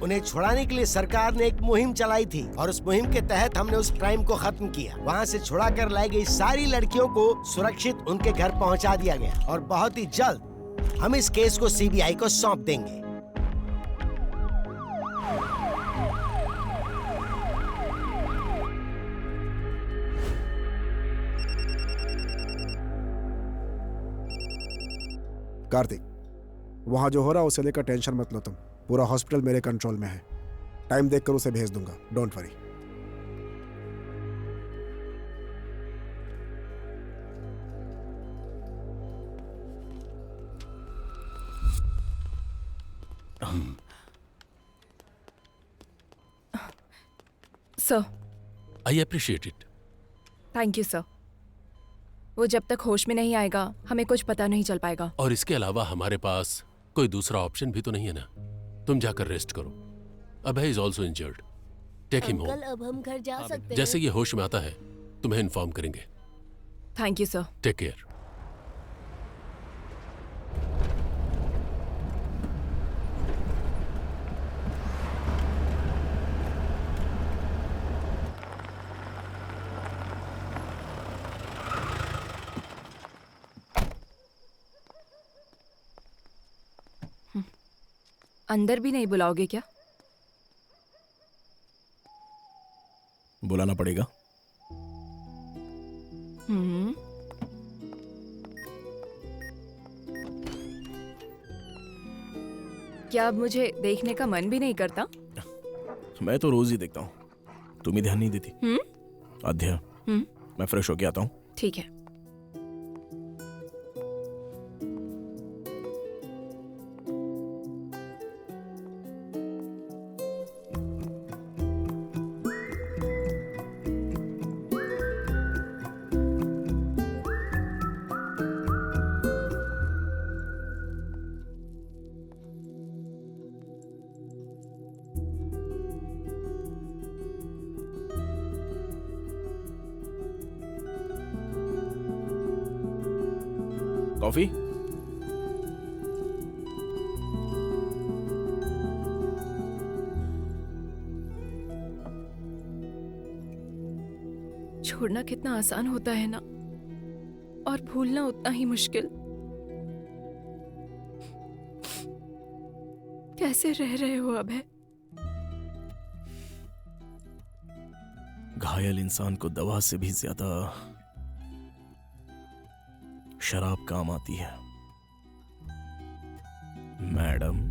उन्हें छुड़ाने के लिए सरकार ने एक मुहिम चलाई थी और उस मुहिम के तहत हमने उस क्राइम को खत्म किया। वहां से छुड़ा कर लाई गई सारी लड़कियों को सुरक्षित उनके घर पहुंचा दिया गया और बहुत ही जल्द हम इस केस को सीबीआई को सौंप देंगे। कार्तिक, वहां जो हो रहा है उसे लेकर टेंशन मत लो तुम। पूरा हॉस्पिटल मेरे कंट्रोल में है। टाइम देखकर उसे भेज दूंगा, don't worry. Sir, I appreciate it. Thank you sir. वो जब तक होश में नहीं आएगा हमें कुछ पता नहीं चल पाएगा। और इसके अलावा हमारे पास कोई दूसरा ऑप्शन भी तो नहीं है ना। तुम जाकर रेस्ट करो। Abhay is also injured. Take him home. अब हम घर जा सकते हैं। जैसे ये होश में आता है तुम्हें इन्फॉर्म करेंगे। Thank you sir. Take care. अंदर भी नहीं बुलाओगे क्या? बुलाना पड़ेगा। क्या अब मुझे देखने का मन भी नहीं करता? मैं तो रोज ही देखता हूँ। तुम ही ध्यान नहीं देती। आध्या, मैं फ्रेश होके आता हूँ। ठीक है। कॉफी? छोड़ना कितना आसान होता है ना, और भूलना उतना ही मुश्किल। कैसे रह रहे हो अभय? घायल इंसान को दवा से भी ज्यादा शराब काम आती है मैडम।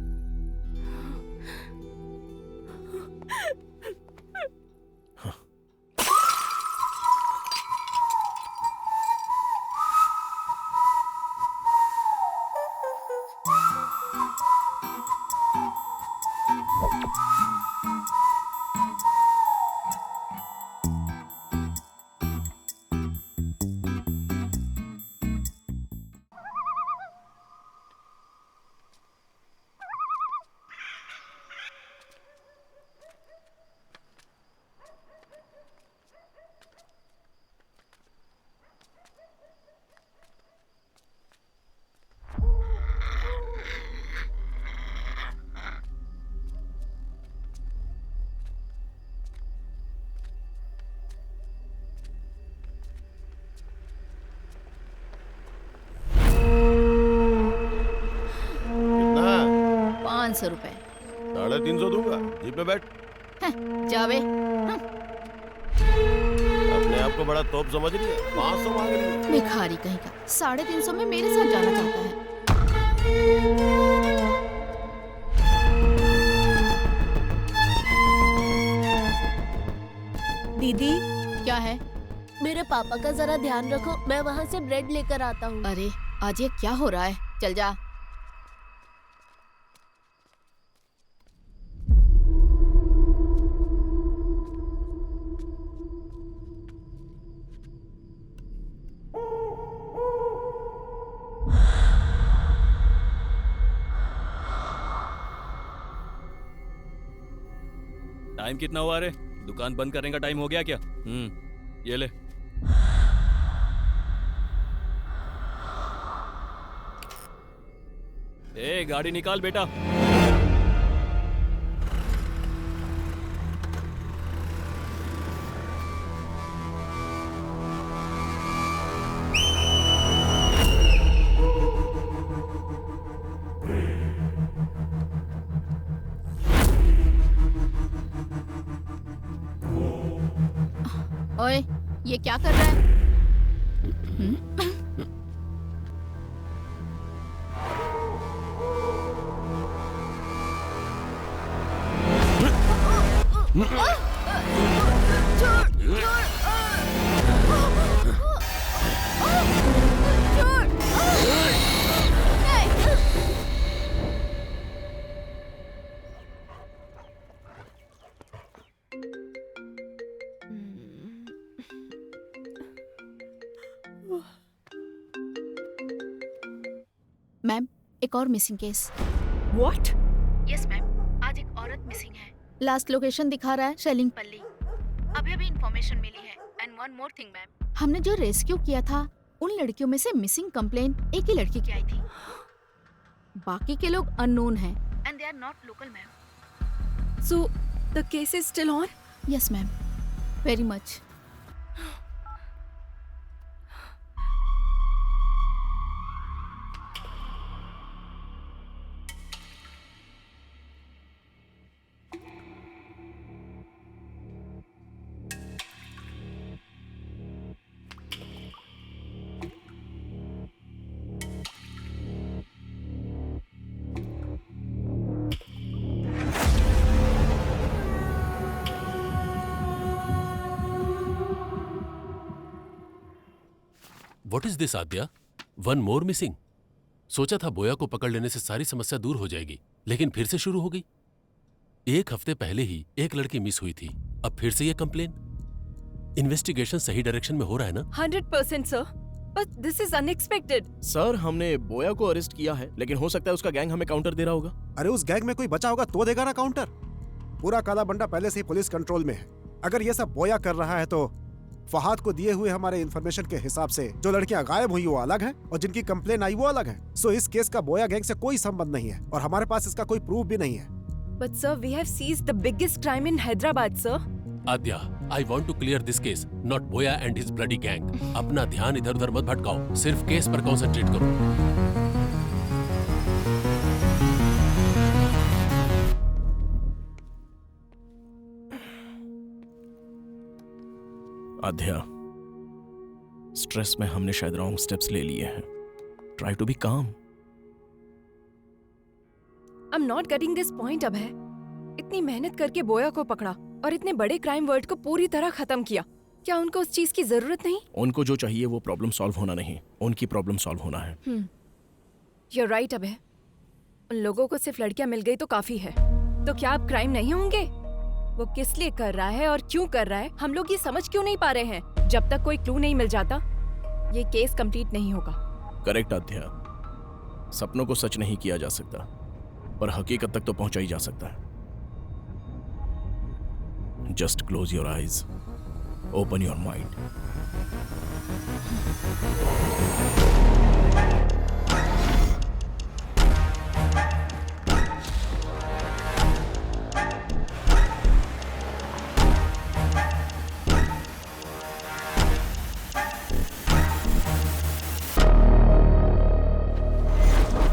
₹500। 350 दूंगा। जीप में बैठ। जावे। अपने आप को बड़ा तोप समझ रही है। 500 मांग रही है। भिखारी कहीं का 350 में मेरे साथ जाना चाहता है। दीदी क्या है? मेरे पापा का जरा ध्यान रखो, मैं वहाँ से ब्रेड लेकर आता हूँ। अरे आज ये क्या हो रहा है? चल जा। टाइम कितना हुआ रे? दुकान बंद करने का टाइम हो गया क्या? ये ले। ए गाड़ी निकाल बेटा। ओए, ये क्या कर रहा है? मैम, एक और missing case. What? Yes ma'am, आज एक औरत मिसिंग है। लास्ट लोकेशन दिखा रहा है शेलिंगपल्ली। अभी अभी इंफॉर्मेशन मिली है। And one more thing ma'am, हमने जो रेस्क्यू किया था उन लड़कियों में से मिसिंग कंप्लेन एक ही लड़की की आई थी। बाकी के लोग अननोन हैं and they are not local ma'am. So the case is still on? Yes ma'am, very much. What is this, Aadya? One more missing? सोचा था बोया को पकड़ लेने से सारी समस्या दूर हो जाएगी, लेकिन फिर से शुरू हो गई। एक हफ्ते पहले ही एक लड़की मिस हुई थी, अब फिर से ये कंप्लेन। इन्वेस्टिगेशन सही डायरेक्शन में हो रहा है ना? 100% sir, but this is unexpected. Sir, हमने बोया को अरेस्ट किया है, लेकिन हो सकता है उसका गैंग हमें काउंटर दे रहा होगा। अरे उस गैंग में कोई बचा होगा तो देगा ना काउंटर। पूरा काला बंडा पहले से ही पुलिस कंट्रोल में है। अगर ये सब बोया कर रहा है तो फहाद को दिए हुए हमारे इंफॉर्मेशन के हिसाब से जो लड़कियां गायब हुई वो अलग हैं और जिनकी कंप्लेन आई वो अलग है। सो इस केस का बोया गैंग से कोई संबंध नहीं है और हमारे पास इसका कोई प्रूफ भी नहीं है। But sir, we have seized the biggest crime in Hyderabad, sir. Aadya, I want to clear this case, not Boya and his bloody gang. अपना ध्यान इधर उधर मत भटकाओ, सिर्फ केस पर कॉन्सेंट्रेट करो। आध्या, स्ट्रेस में हमने शायद रॉन्ग स्टेप्स ले लिए हैं। ट्राई टू बी काम। I am not getting this point. अब है इतनी मेहनत करके बोया को पकड़ा और इतने बड़े क्राइम वर्ल्ड को पूरी तरह खत्म किया। क्या उनको उस चीज की जरूरत नहीं? उनको जो चाहिए वो प्रॉब्लम सॉल्व होना नहीं, उनकी प्रॉब्लम सॉल्व होना है। You're right अब है। उन लोगों को सिर्फ लड़कियां मिल गई तो काफी है। तो क्या अब क्राइम नहीं होंगे? वो किस लिए कर रहा है और क्यों कर रहा है, हम लोग ये समझ क्यों नहीं पा रहे हैं? जब तक कोई क्लू नहीं मिल जाता ये केस कंप्लीट नहीं होगा। करेक्ट आध्या, सपनों को सच नहीं किया जा सकता, पर हकीकत तक तो पहुंचा ही जा सकता है। Just close your eyes, open your mind.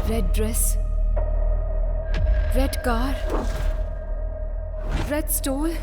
Red dress, red car, red stole.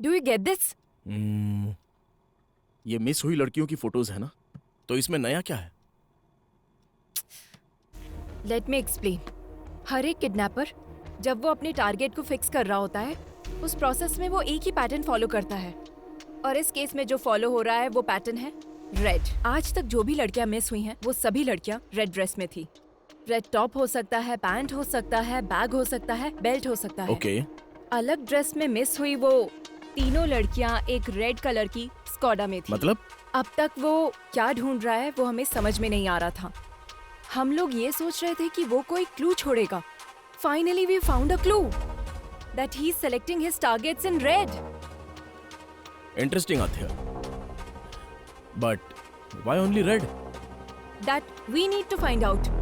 Do you get this? ये मिस हुई लड़कियों की फोटोज है ना, तो इसमें नया क्या है? Let me explain. हर एक किडनैपर जब वो अपने टारगेट को फिक्स कर रहा होता है, उस प्रोसेस में वो एक ही पैटर्न फॉलो करता है। और इस केस में जो फॉलो हो रहा है वो पैटर्न है रेड। आज तक जो भी लड़कियां मिस हुई हैं, वो सभी लड़कियां रेड ड्रेस में थी। रेड टॉप हो सकता है, पैंट हो सकता है, बैग हो सकता है, बेल्ट हो सकता है। ओके। अलग ड्रेस में मिस हुई वो तीनों लड़कियां एक रेड कलर की स्कॉडा में थी। मतलब? अब तक वो क्या ढूंढ रहा है वो हमें समझ में नहीं आ रहा था। हम लोग ये सोच रहे थे कि वो कोई क्लू छोड़ेगा। Finally we found a clue that he's selecting his targets in red. Interesting, Athya. But why only red? That we need to find out.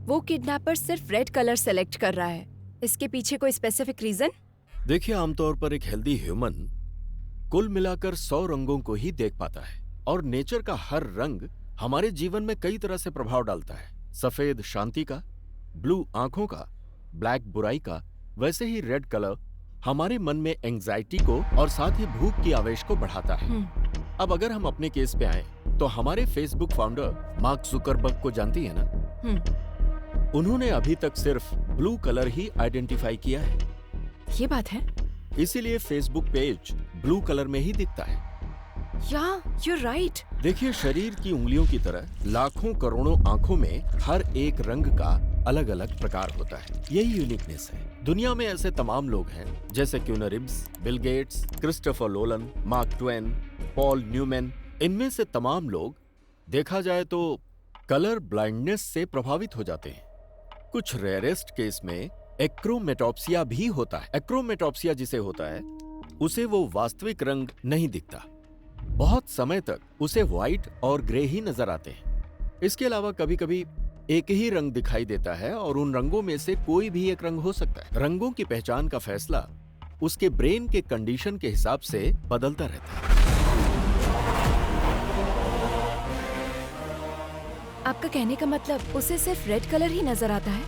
वो किडनैपर सिर्फ रेड कलर सेलेक्ट कर रहा है। इसके पीछे कोई स्पेसिफिक रीजन? देखिए, आमतौर पर एक हेल्दी ह्यूमन कुल मिलाकर 100 रंगों को ही देख पाता है, और नेचर का हर रंग हमारे जीवन में कई तरह से प्रभाव डालता है। सफेद शांति का, ब्लू आंखों का, ब्लैक बुराई का, वैसे ही रेड कलर हमारे मन में एंजाइटी को और साथ ही भूख की आवेश को बढ़ाता है। अब अगर हम अपने केस पे आए तो हमारे फेसबुक फाउंडर मार्क जुकरबर्ग को जानती है ना? उन्होंने अभी तक सिर्फ ब्लू कलर ही आइडेंटिफाई किया है। ये बात है। इसीलिए फेसबुक पेज ब्लू कलर में ही दिखता है। you're right. देखिए, शरीर की उंगलियों की तरह लाखों करोड़ों आंखों में हर एक रंग का अलग अलग प्रकार होता है। यही यूनिकनेस है। दुनिया में ऐसे तमाम लोग हैं जैसे Keanu Reeves, Bill Gates, Christopher Nolan, Mark Twain, Paul Newman. इनमें से तमाम लोग देखा जाए तो कलर ब्लाइंडनेस से प्रभावित हो जाते हैं। कुछ रेयरेस्ट केस में एक्रोमेटॉप्सिया भी होता है। एक्रोमेटॉप्सिया जिसे होता है उसे वो वास्तविक रंग नहीं दिखता। बहुत समय तक उसे व्हाइट और ग्रे ही नजर आते हैं। इसके अलावा कभी कभी एक ही रंग दिखाई देता है और उन रंगों में से कोई भी एक रंग हो सकता है। रंगों की पहचान का फैसला उसके ब्रेन के कंडीशन के हिसाब से बदलता रहता है। आपका कहने का मतलब उसे सिर्फ रेड कलर ही नजर आता है?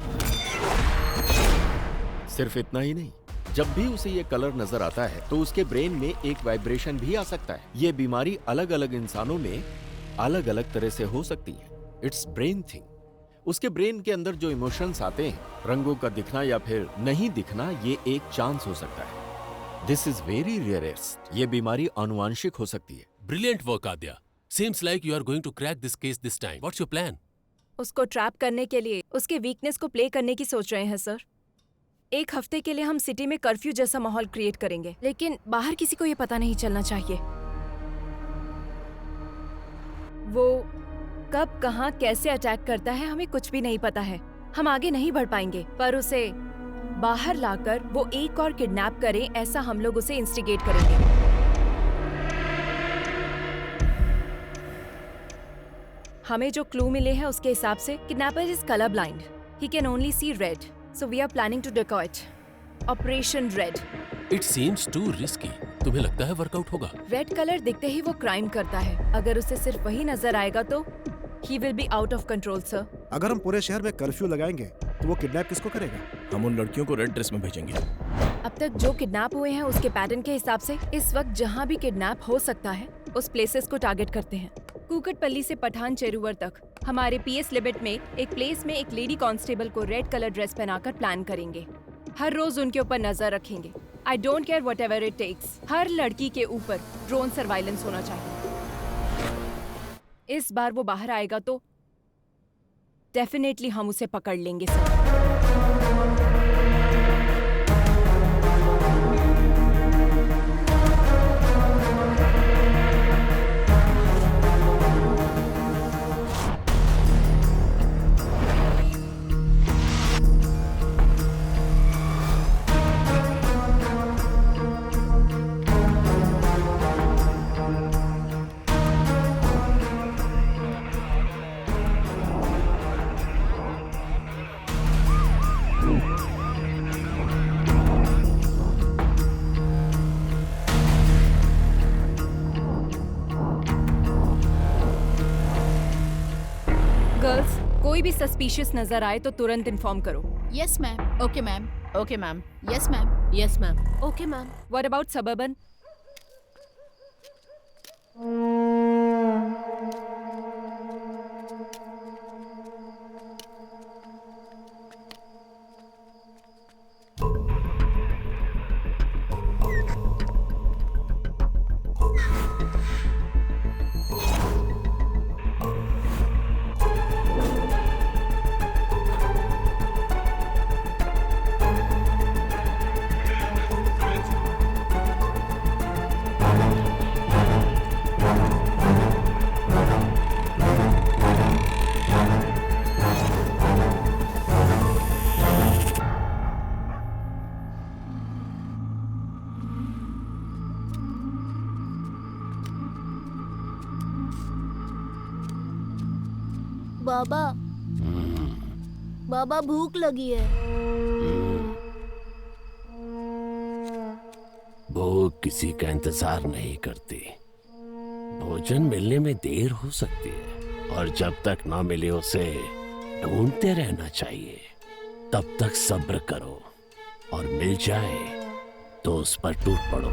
सिर्फ इतना ही नहीं, जब भी उसे ये कलर नजर आता है तो उसके ब्रेन में एक वाइब्रेशन भी आ सकता है। ये बीमारी अलग अलग इंसानों में अलग अलग तरह से हो सकती है। It's brain thing. उसके ब्रेन के अंदर जो इमोशंस आते हैं, रंगों का दिखना या फिर नहीं दिखना, ये एक चांस हो सकता है। This is very rarest. ये बीमारी आनुवांशिक हो सकती है। Brilliant work Aadya. Seems like you are going to crack this case this time. What's your plan? उसको ट्रैप करने के लिए उसके वीकनेस को प्ले करने की सोच रहे हैं सर। 1 हफ्ते के लिए हम सिटी में कर्फ्यू जैसा माहौल क्रिएट करेंगे, लेकिन बाहर किसी को ये पता नहीं चलना चाहिए। वो कब कहाँ कैसे अटैक करता है हमें कुछ भी नहीं पता है। हम आगे नहीं बढ़ पाएंगे, पर उसे बाहर लाकर वो एक और किडनैप करे, ऐसा हम लोग उसे इंस्टिगेट करेंगे। हमें जो क्लू मिले हैं उसके हिसाब से kidnapper is colour blind. He can only see red, so we are planning to decoy operation red. It seems too risky. तुम्हें लगता है वर्कआउट होगा? रेड कलर दिखते ही वो क्राइम करता है। अगर उसे सिर्फ वही नजर आएगा तो he will be out of control sir. अगर हम पूरे शहर में कर्फ्यू लगाएंगे तो वो किडनैप किसको करेगा? हम उन लड़कियों को रेड ड्रेस में भेजेंगे। अब तक जो किडनैप हुए हैं उसके पैटर्न के हिसाब से इस वक्त जहाँ भी किडनैप हो सकता है उस प्लेसेस को टारगेट करते हैं। कुकटपल्ली से पठान चेरुवर तक हमारे पीएस लिमिट में एक प्लेस में एक लेडी कांस्टेबल को रेड कलर ड्रेस पहनाकर प्लान करेंगे। हर रोज उनके ऊपर नजर रखेंगे। I don't care whatever it takes. हर लड़की के ऊपर ड्रोन सर्वाइलेंस होना चाहिए। इस बार वो बाहर आएगा तो डेफिनेटली हम उसे पकड़ लेंगे सर। गर्ल्स, कोई भी सस्पिशियस नजर आए तो तुरंत इन्फॉर्म करो। Yes ma'am. Okay ma'am. Okay ma'am. Yes ma'am. Yes ma'am. Okay ma'am. What about suburban? बाबा, बाबा भूख लगी है। भूख किसी का इंतजार नहीं करती। भोजन मिलने में देर हो सकती है और जब तक ना मिले उसे ढूंढते रहना चाहिए। तब तक सब्र करो और मिल जाए तो उस पर टूट पड़ो।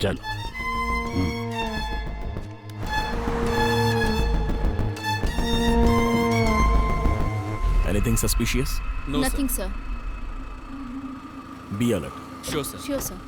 चलो। Anything suspicious? No, Nothing, sir. Be alert. Sure, sir. Sure, sir.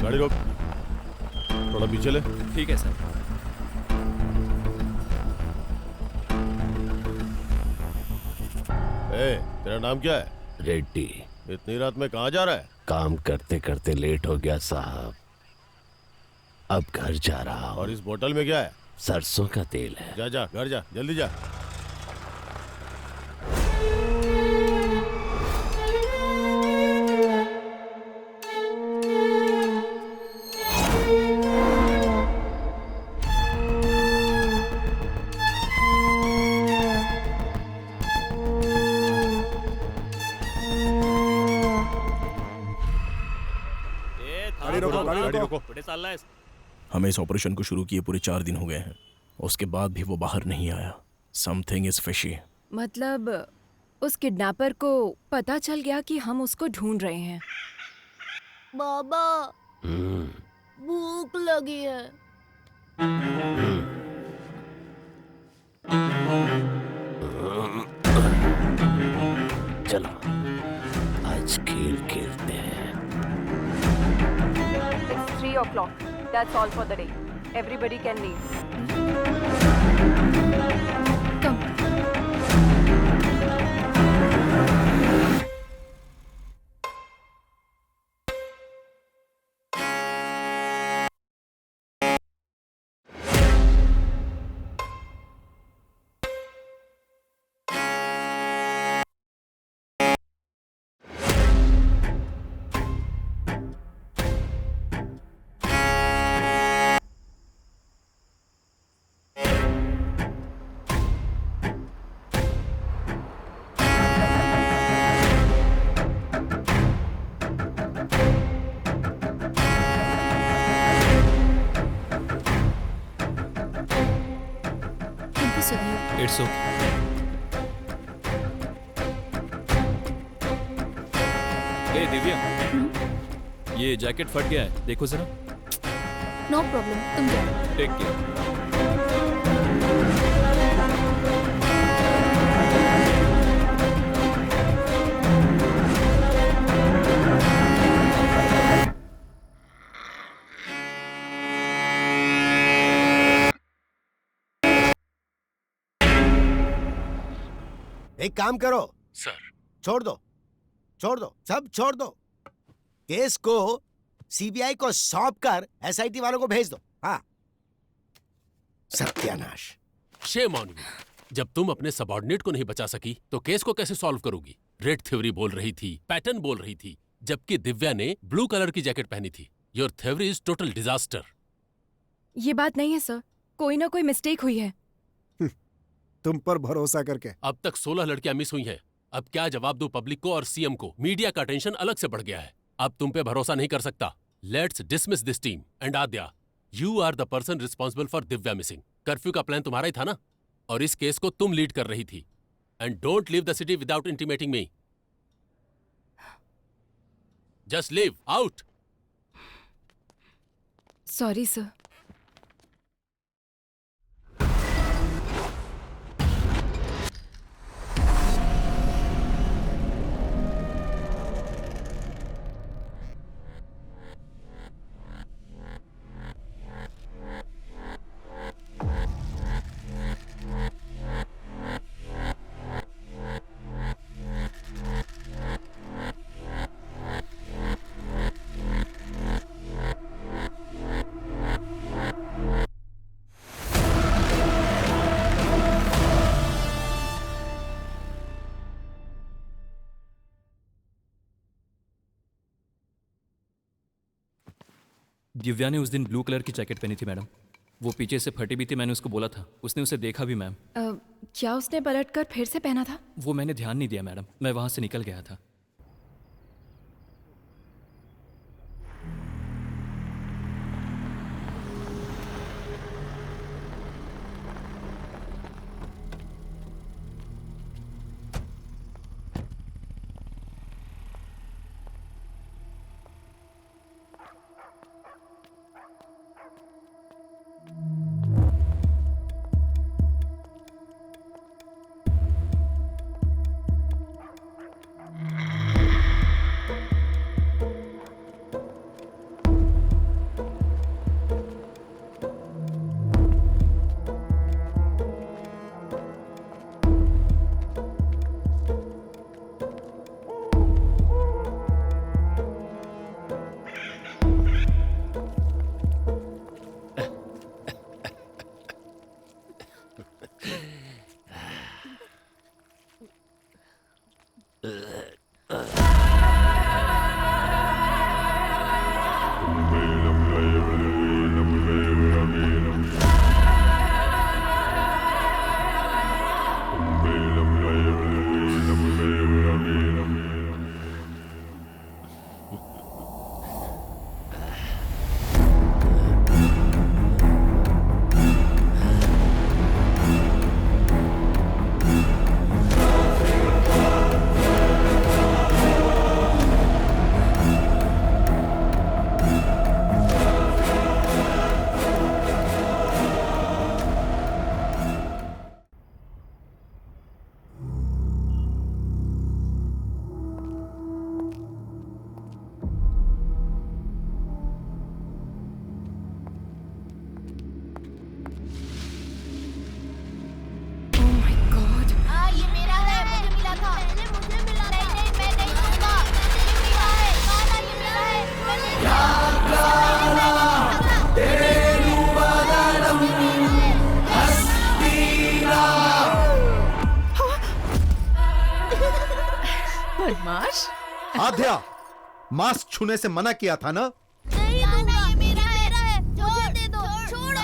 गाड़ी रोक, थोड़ा पीछे ले। ठीक है सर। तेरा नाम क्या है? रेड्डी। इतनी रात में कहाँ जा रहा है? काम करते करते लेट हो गया साहब, अब घर जा रहा हूँ। और इस बोतल में क्या है? सरसों का तेल है। जा जा, घर जा, जल्दी जा। गाड़ी रोको। कुठे चाललाय? हमें इस ऑपरेशन को शुरू किए पूरे 4 दिन हो गए हैं, उसके बाद भी वो बाहर नहीं आया। Something is fishy. मतलब उस किडनैपर को पता चल गया कि हम उसको ढूंढ रहे हैं। बाबा भूख लगी है। चलो आज खेल खेलते हैं। It's 3 o'clock. That's all for the day. Everybody can leave. Come. It's okay. ए दिव्या, ये जैकेट फट गया है, देखो जरा। नो प्रॉब्लम, तुम जाओ। Take care. एक काम करो सर। छोड़ दो सब छोड़ दो। केस को सीबीआई को सौंप कर एसआईटी वालों को भेज दो। हाँ, सत्यानाश। Shame on you. जब तुम अपने सबऑर्डिनेट को नहीं बचा सकी तो केस को कैसे सॉल्व करोगी? रेड थ्योरी बोल रही थी, पैटर्न बोल रही थी, जबकि दिव्या ने ब्लू कलर की जैकेट पहनी थी। Your theory is total disaster. ये बात नहीं है सर, कोई ना कोई मिस्टेक हुई है। तुम पर भरोसा करके। अब तक 16 लड़कियां मिस हुई हैं। अब क्या जवाब दूं पब्लिक को और सीएम को? मीडिया का टेंशन अलग से बढ़ गया है। अब तुम पे भरोसा नहीं कर सकता। Let's dismiss this team and Aadya, you are the person responsible for Divya missing. Curfew का प्लान तुम्हारा ही था ना, और इस केस को तुम लीड कर रही थी। And don't leave the city without intimating me. Just leave out. Sorry sir. Divya ने उस दिन ब्लू कलर की जैकेट पहनी थी मैडम। वो पीछे से फटी भी थी, मैंने उसको बोला था। उसने उसे देखा भी मैम। क्या उसने पलटकर फिर से पहना था? वो मैंने ध्यान नहीं दिया मैडम, मैं वहां से निकल गया था। बदमाश। आद्या, मास्क छूने से मना किया था ना? नहीं दूंगा, मेरा है, मुझे दे दो, छोड़ो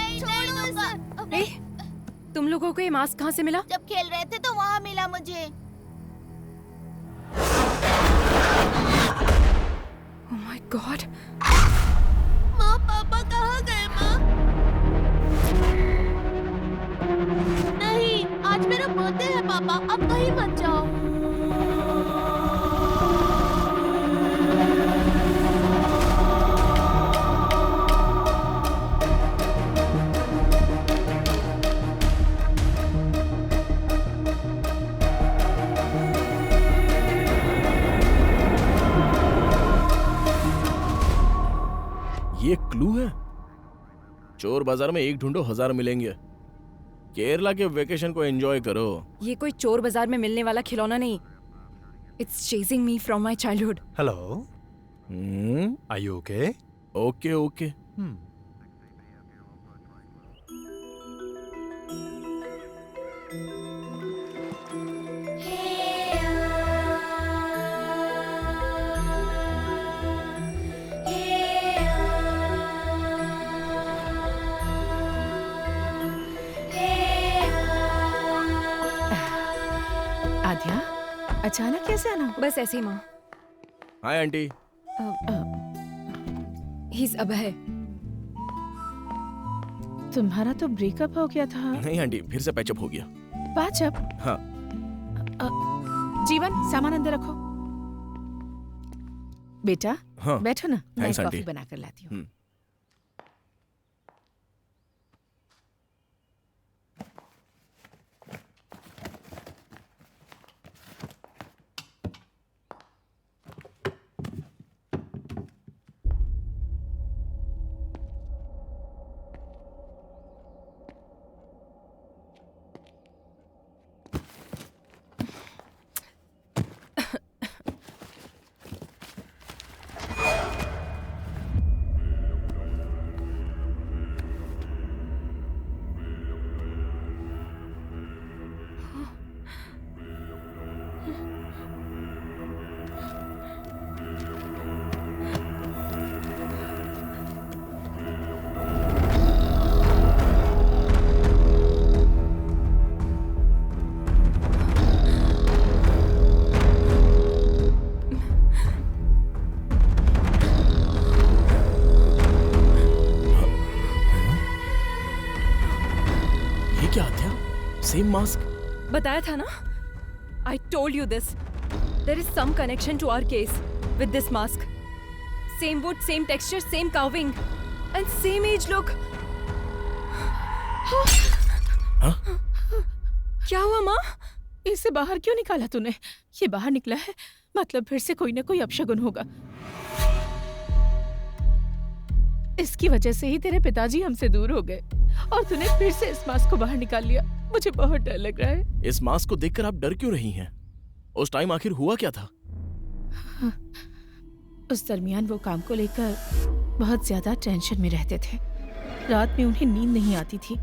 इसे। तुम लोगों को ये मास्क कहाँ से मिला? जब खेल रहे थे तो वहाँ मिला मुझे। Oh my God! माँ, पापा कहाँ गए माँ? नहीं, आज मेरा बर्थडे है पापा, अब कहीं मत जाओ। ये क्लू है? चोर बाजार में एक ढूंढो 1000 मिलेंगे। केरला के वेकेशन को एंजॉय करो। ये कोई चोर बाजार में मिलने वाला खिलौना नहीं। It's chasing me from my childhood. Hello. Are you okay? Okay, okay. आद्या, अचानक कैसे आना? बस ऐसे ही माँ। Hi aunty. He's अभय। तुम्हारा तो ब्रेकअप हो गया था। नहीं आंटी, फिर से पैचअप हो गया। पैचअप? हाँ। जीवन, सामान अंदर रखो। बेटा, हाँ। बैठो ना, मैं थैंक्स कॉफी आंटी। बना कर लाती हूँ। Same mask. बताया था ना? I told you this. There is some connection to our case with this mask. Same wood, same texture, same carving, and same age look. क्या हुआ माँ? इसे बाहर क्यों निकाला तूने? ये बाहर निकला है, मतलब फिर से कोई ना कोई अपशगुन होगा। इसकी वजह से ही तेरे पिताजी हमसे दूर हो गए और तूने फिर से इस मास्क को बाहर निकाल लिया। मुझे बहुत डर लग रहा है। इस मास्क को देखकर आप डर क्यों रही हैं? उस टाइम आखिर हुआ क्या था? उस दरमियान वो काम को लेकर बहुत ज्यादा टेंशन में रहते थे। रात में उन्हें नींद नहीं आती थी।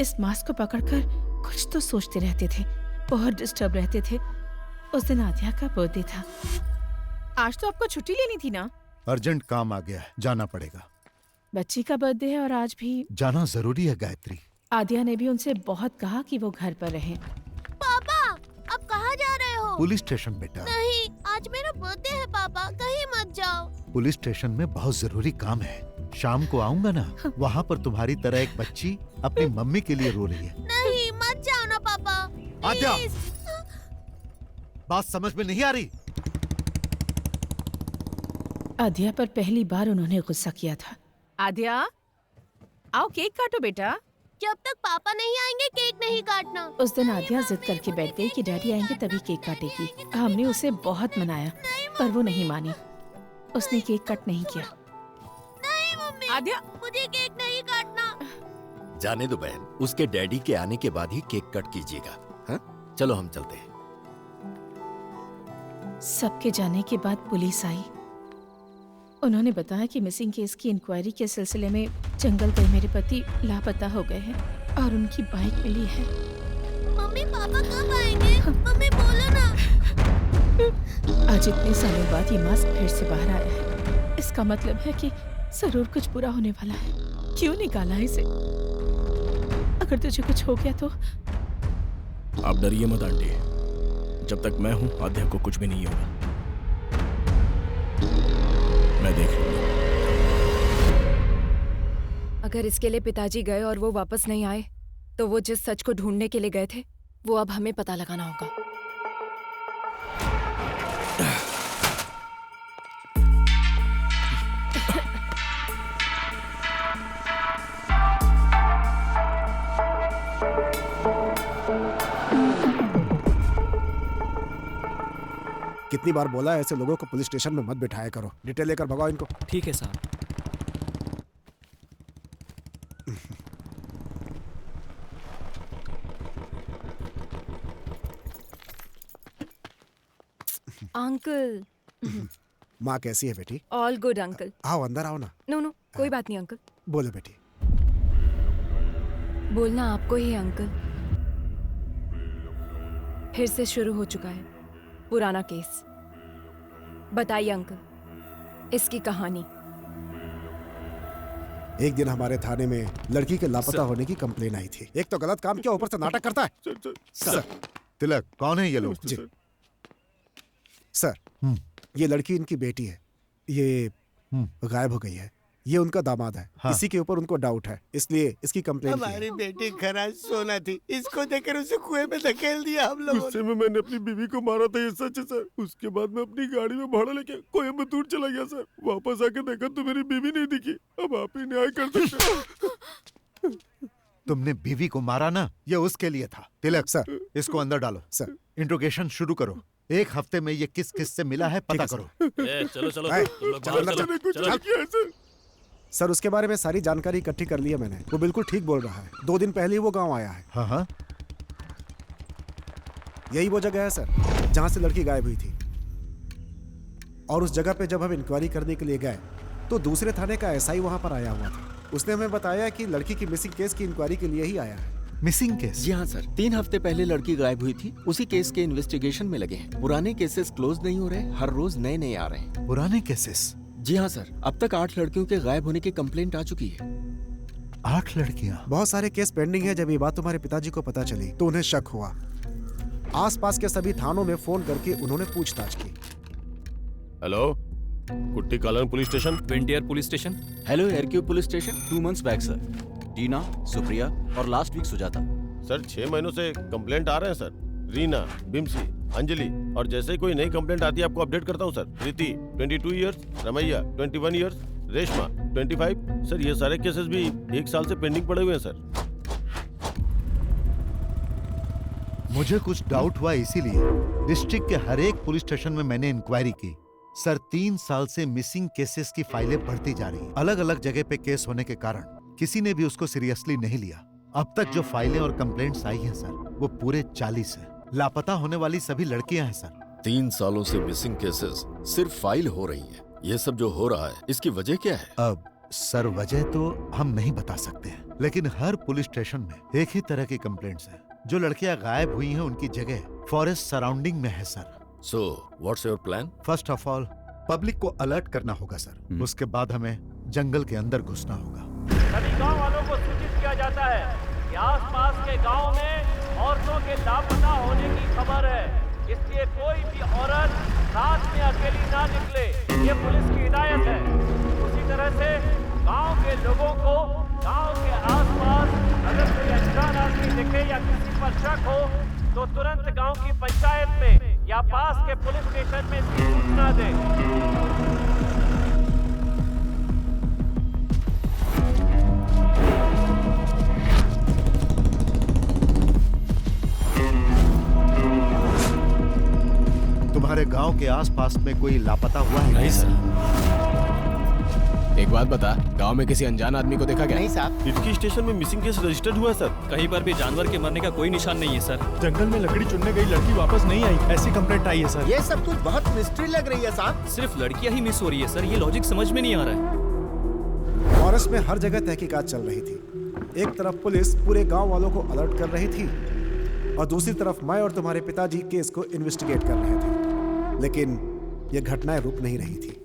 इस मास्क को पकड़कर कुछ तो सोचते रहते थे, बहुत डिस्टर्ब रहते थे। उस दिन आद्या का बर्थडे था। आज तो आपको छुट्टी लेनी थी ना? अर्जेंट काम आ गया है, जाना पड़ेगा। बच्ची का बर्थडे है और आज भी जाना जरूरी है गायत्री। आद्या ने भी उनसे बहुत कहा कि वो घर पर रहें। पापा, अब कहाँ जा रहे हो? पुलिस स्टेशन बेटा। नहीं, आज मेरा बर्थडे है पापा, कहीं मत जाओ। पुलिस स्टेशन में बहुत जरूरी काम है। शाम को आऊंगा ना, वहाँ पर तुम्हारी तरह एक बच्ची अपनी मम्मी के लिए रो रही है। नहीं, मत जाओ ना पापा। आद्या, बात समझ में नहीं आ रही? आद्या पर पहली बार उन्होंने गुस्सा किया था। आद्या, आओ केक काटो बेटा। जब तक पापा नहीं आएंगे केक नहीं काटना। उस दिन आद्या जिद करके बैठ गई कि डैडी आएंगे तभी केक काटेगी। हमने उसे बहुत मनाया पर वो नहीं मानी। उसने केक कट नहीं किया। नहीं मम्मी, आद्या, मुझे केक नहीं काटना। जाने दो बहन, उसके डैडी के आने के बाद ही केक कट कीजिएगा। हाँ? चलो हम चलते हैं। सबके जाने के बाद पुलिस आई। उन्होंने बताया कि मिसिंग केस की इंक्वायरी के सिलसिले में जंगल गए मेरे पति लापता हो गए हैं और उनकी बाइक मिली है। मम्मी, पापा कब आएंगे? मम्मी बोलो ना। आज इतने सालों बाद ये मास्क फिर से बाहर आया है। इसका मतलब है कि जरूर कुछ बुरा होने वाला है। क्यों निकाला इसे? अगर तुझे कुछ हो गया तो? आप डरिए मत आंटी, जब तक मैं हूं आध्या को कुछ भी नहीं होगा। मैं देख लूंगा। अगर इसके लिए पिताजी गए और वो वापस नहीं आए तो वो जिस सच को ढूंढने के लिए गए थे वो अब हमें पता लगाना होगा। कितनी बार बोला है ऐसे लोगों को पुलिस स्टेशन में मत बिठाया करो। डिटेल लेकर भगाओ इनको। ठीक है साहब। अंकल। माँ कैसी है बेटी? All good uncle. आओ अंदर आओ ना। नो नो कोई बात नहीं अंकल। बोलो बेटी। बोलना आपको ही है अंकल। फिर से शुरू हो चुका है पुराना केस। बताइए अंकल इसकी कहानी। एक दिन हमारे थाने में लड़की के लापता होने की कंप्लेन आई थी। एक तो गलत काम किया, ऊपर से नाटक करता है। सर तिलक कौन है ये लोग? जी सर, ये लड़की इनकी बेटी है। ये गायब हो गई है। ये उनका दामाद है। हाँ। इसी के ऊपर उनको डाउट है, इसलिए इसकी कंप्लेन की है। हमारी बेटी खरा सोना थी, इसको देखकर उसे कुएं में धकेल दिया हम लोगों ने। गुस्से में मैंने अपनी बीवी को मारा था, ये सच है सर। उसके बाद मैं अपनी गाड़ी में भाड़ा लेके कोयम्बतूर चला गया सर। वापस आके देखा तो मेरी बीवी नहीं दिखी। अब आप ही न्याय कर सकते हो। तुमने बीवी को मारा ना, ये उसके लिए था। तिलक सर, इसको अंदर डालो। सर, इंट्रोगेशन शुरू करो। एक हफ्ते में ये किस किस से मिला है पता करो। चलो चलो सर, उसके बारे में सारी जानकारी इकट्ठी कर ली है मैंने। वो बिल्कुल ठीक बोल रहा है। 2 दिन पहले ही वो गांव आया है। हाँ हाँ, यही वो जगह है सर जहां से लड़की गायब हुई थी। और उस जगह पे जब हम इंक्वायरी करने के लिए गए तो दूसरे थाने का एसआई वहां पर आया हुआ था। उसने हमें बताया कि लड़की की मिसिंग केस की इंक्वायरी के लिए ही आया है। Missing case? जी हाँ सर, 3 हफ्ते पहले लड़की गायब हुई थी। उसी केस के इन्वेस्टिगेशन में लगे हैं। पुराने केसेस क्लोज नहीं हो रहे, हर रोज नए नए आ रहे हैं। पुराने केसेस? जी हाँ सर, अब तक 8 लड़कियों के गायब होने की कंप्लेंट आ चुकी है। 8 लड़कियां? बहुत सारे केस पेंडिंग है। जब ये बात तुम्हारे पिताजी को पता चली तो उन्हें शक हुआ। आसपास के सभी थानों में फोन करके उन्होंने पूछताछ की। Hello, Kutti Kalan police station. ट्वेंटियर पुलिस स्टेशन। हेलो, एयरक्यू police station. 2 months back sir, Tina, Supriya और लास्ट वीक सुजाता। सर 6 महीनों से कंप्लेंट आ रहे हैं सर। रीना, बिम्सी, अंजलि, और जैसे ही कोई नई कंप्लेंट आती है आपको अपडेट करता हूँ sir. Preeti 22 years, Ramaiah 21 years, Reshma 25। Sir ये सारे केसेस भी 1 साल से पेंडिंग पड़े हुए हैं सर। मुझे कुछ डाउट हुआ, इसीलिए डिस्ट्रिक्ट के हर एक पुलिस स्टेशन में मैंने इंक्वायरी की। सर 3 साल से मिसिंग केसेस की फाइलें बढ़ती जा रही हैं। अलग अलग जगह पे केस होने के कारण किसी ने भी उसको सीरियसली नहीं लिया। अब तक जो फाइलें और कंप्लेंट्स आई हैं सर, वो पूरे 40 है। लापता होने वाली सभी लड़कियां हैं सर। 3 सालों से मिसिंग केसेस सिर्फ फाइल हो रही हैं। ये सब जो हो रहा है, इसकी वजह क्या है? अब सर वजह तो हम नहीं बता सकते हैं, लेकिन हर पुलिस स्टेशन में एक ही तरह की कंप्लेंट्स हैं। जो लड़कियां गायब हुई हैं उनकी जगह फॉरेस्ट सराउंडिंग में है sir. So what's your plan? First of all public को अलर्ट करना होगा सर। उसके बाद हमें जंगल के अंदर घुसना होगा। सभी गांव वालों को सूचित किया जाता है कि आसपास के गांव में औरतों के लापता होने की खबर है, इसलिए कोई भी औरत रात में अकेली ना निकले, ये पुलिस की हिदायत है। उसी तरह से गांव के लोगों को गांव के आसपास अगर कोई अनजान आदमी दिखे या किसी पर शक हो तो तुरंत गांव की पंचायत में या पास के पुलिस स्टेशन में इसकी सूचना दें। तुम्हारे गांव के आसपास में कोई लापता हुआ है? नहीं सर। एक बात बता, गांव में किसी अनजान आदमी को देखा क्या? नहीं साहब। इटकी स्टेशन में मिसिंग केस रजिस्टर्ड हुआ है सर। कहीं पर भी जानवर के मरने का कोई निशान नहीं है सर। जंगल में लकड़ी चुनने गई लड़की वापस नहीं आई, ऐसी कंप्लेंट आई है सर। ये सब कुछ बहुत मिस्ट्री लग रही है साहब। सिर्फ लड़कियां ही मिस हो रही है सर, ये लॉजिक समझ में नहीं आ रहा है। फॉरेस्ट में हर जगह तहकीकात चल रही थी। एक तरफ पुलिस पूरे गांव वालों को अलर्ट कर रही थी और दूसरी तरफ मैं और तुम्हारे पिताजी केस को इन्वेस्टिगेट कर रहे थे। लेकिन ये घटनाएं रुक नहीं रही थी।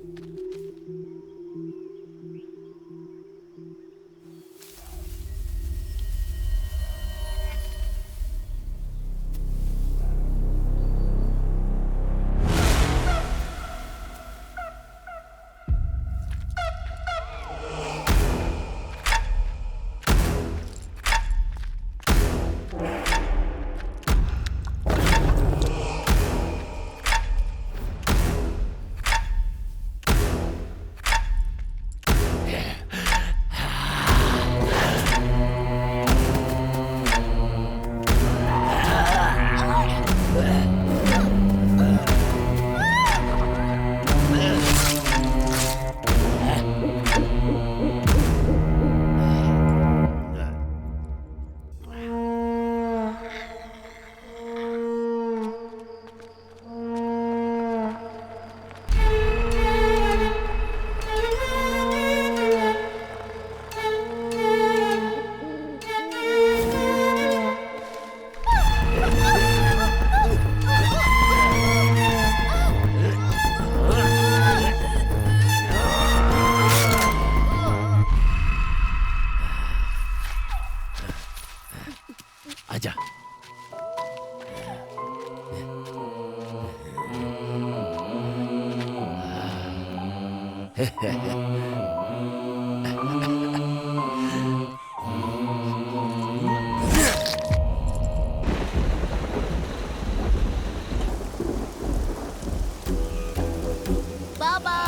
बाबा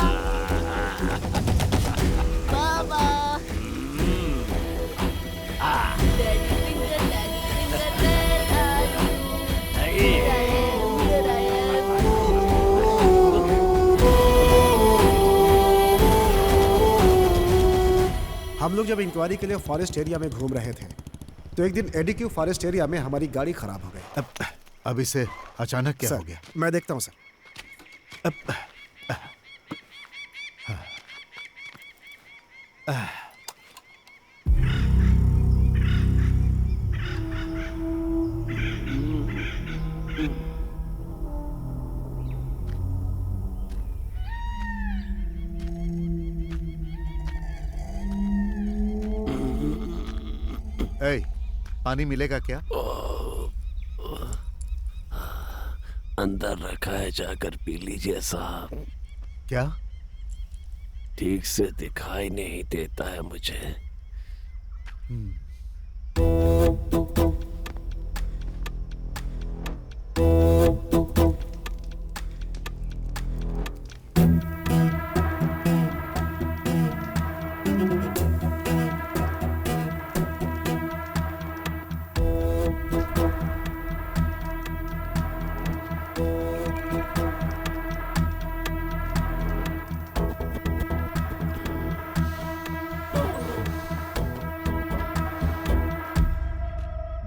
बाबा हम लोग जब इंक्वायरी के लिए फॉरेस्ट एरिया में घूम रहे थे तो एक दिन एडीक्यू फॉरेस्ट एरिया में हमारी गाड़ी खराब हो गई। अब इसे अचानक क्या हो गया? मैं देखता हूँ सर। ए, पानी मिलेगा क्या? अंदर रखा है, जाकर पी लीजिए साहब। क्या? ठीक से दिखाई नहीं देता है मुझे।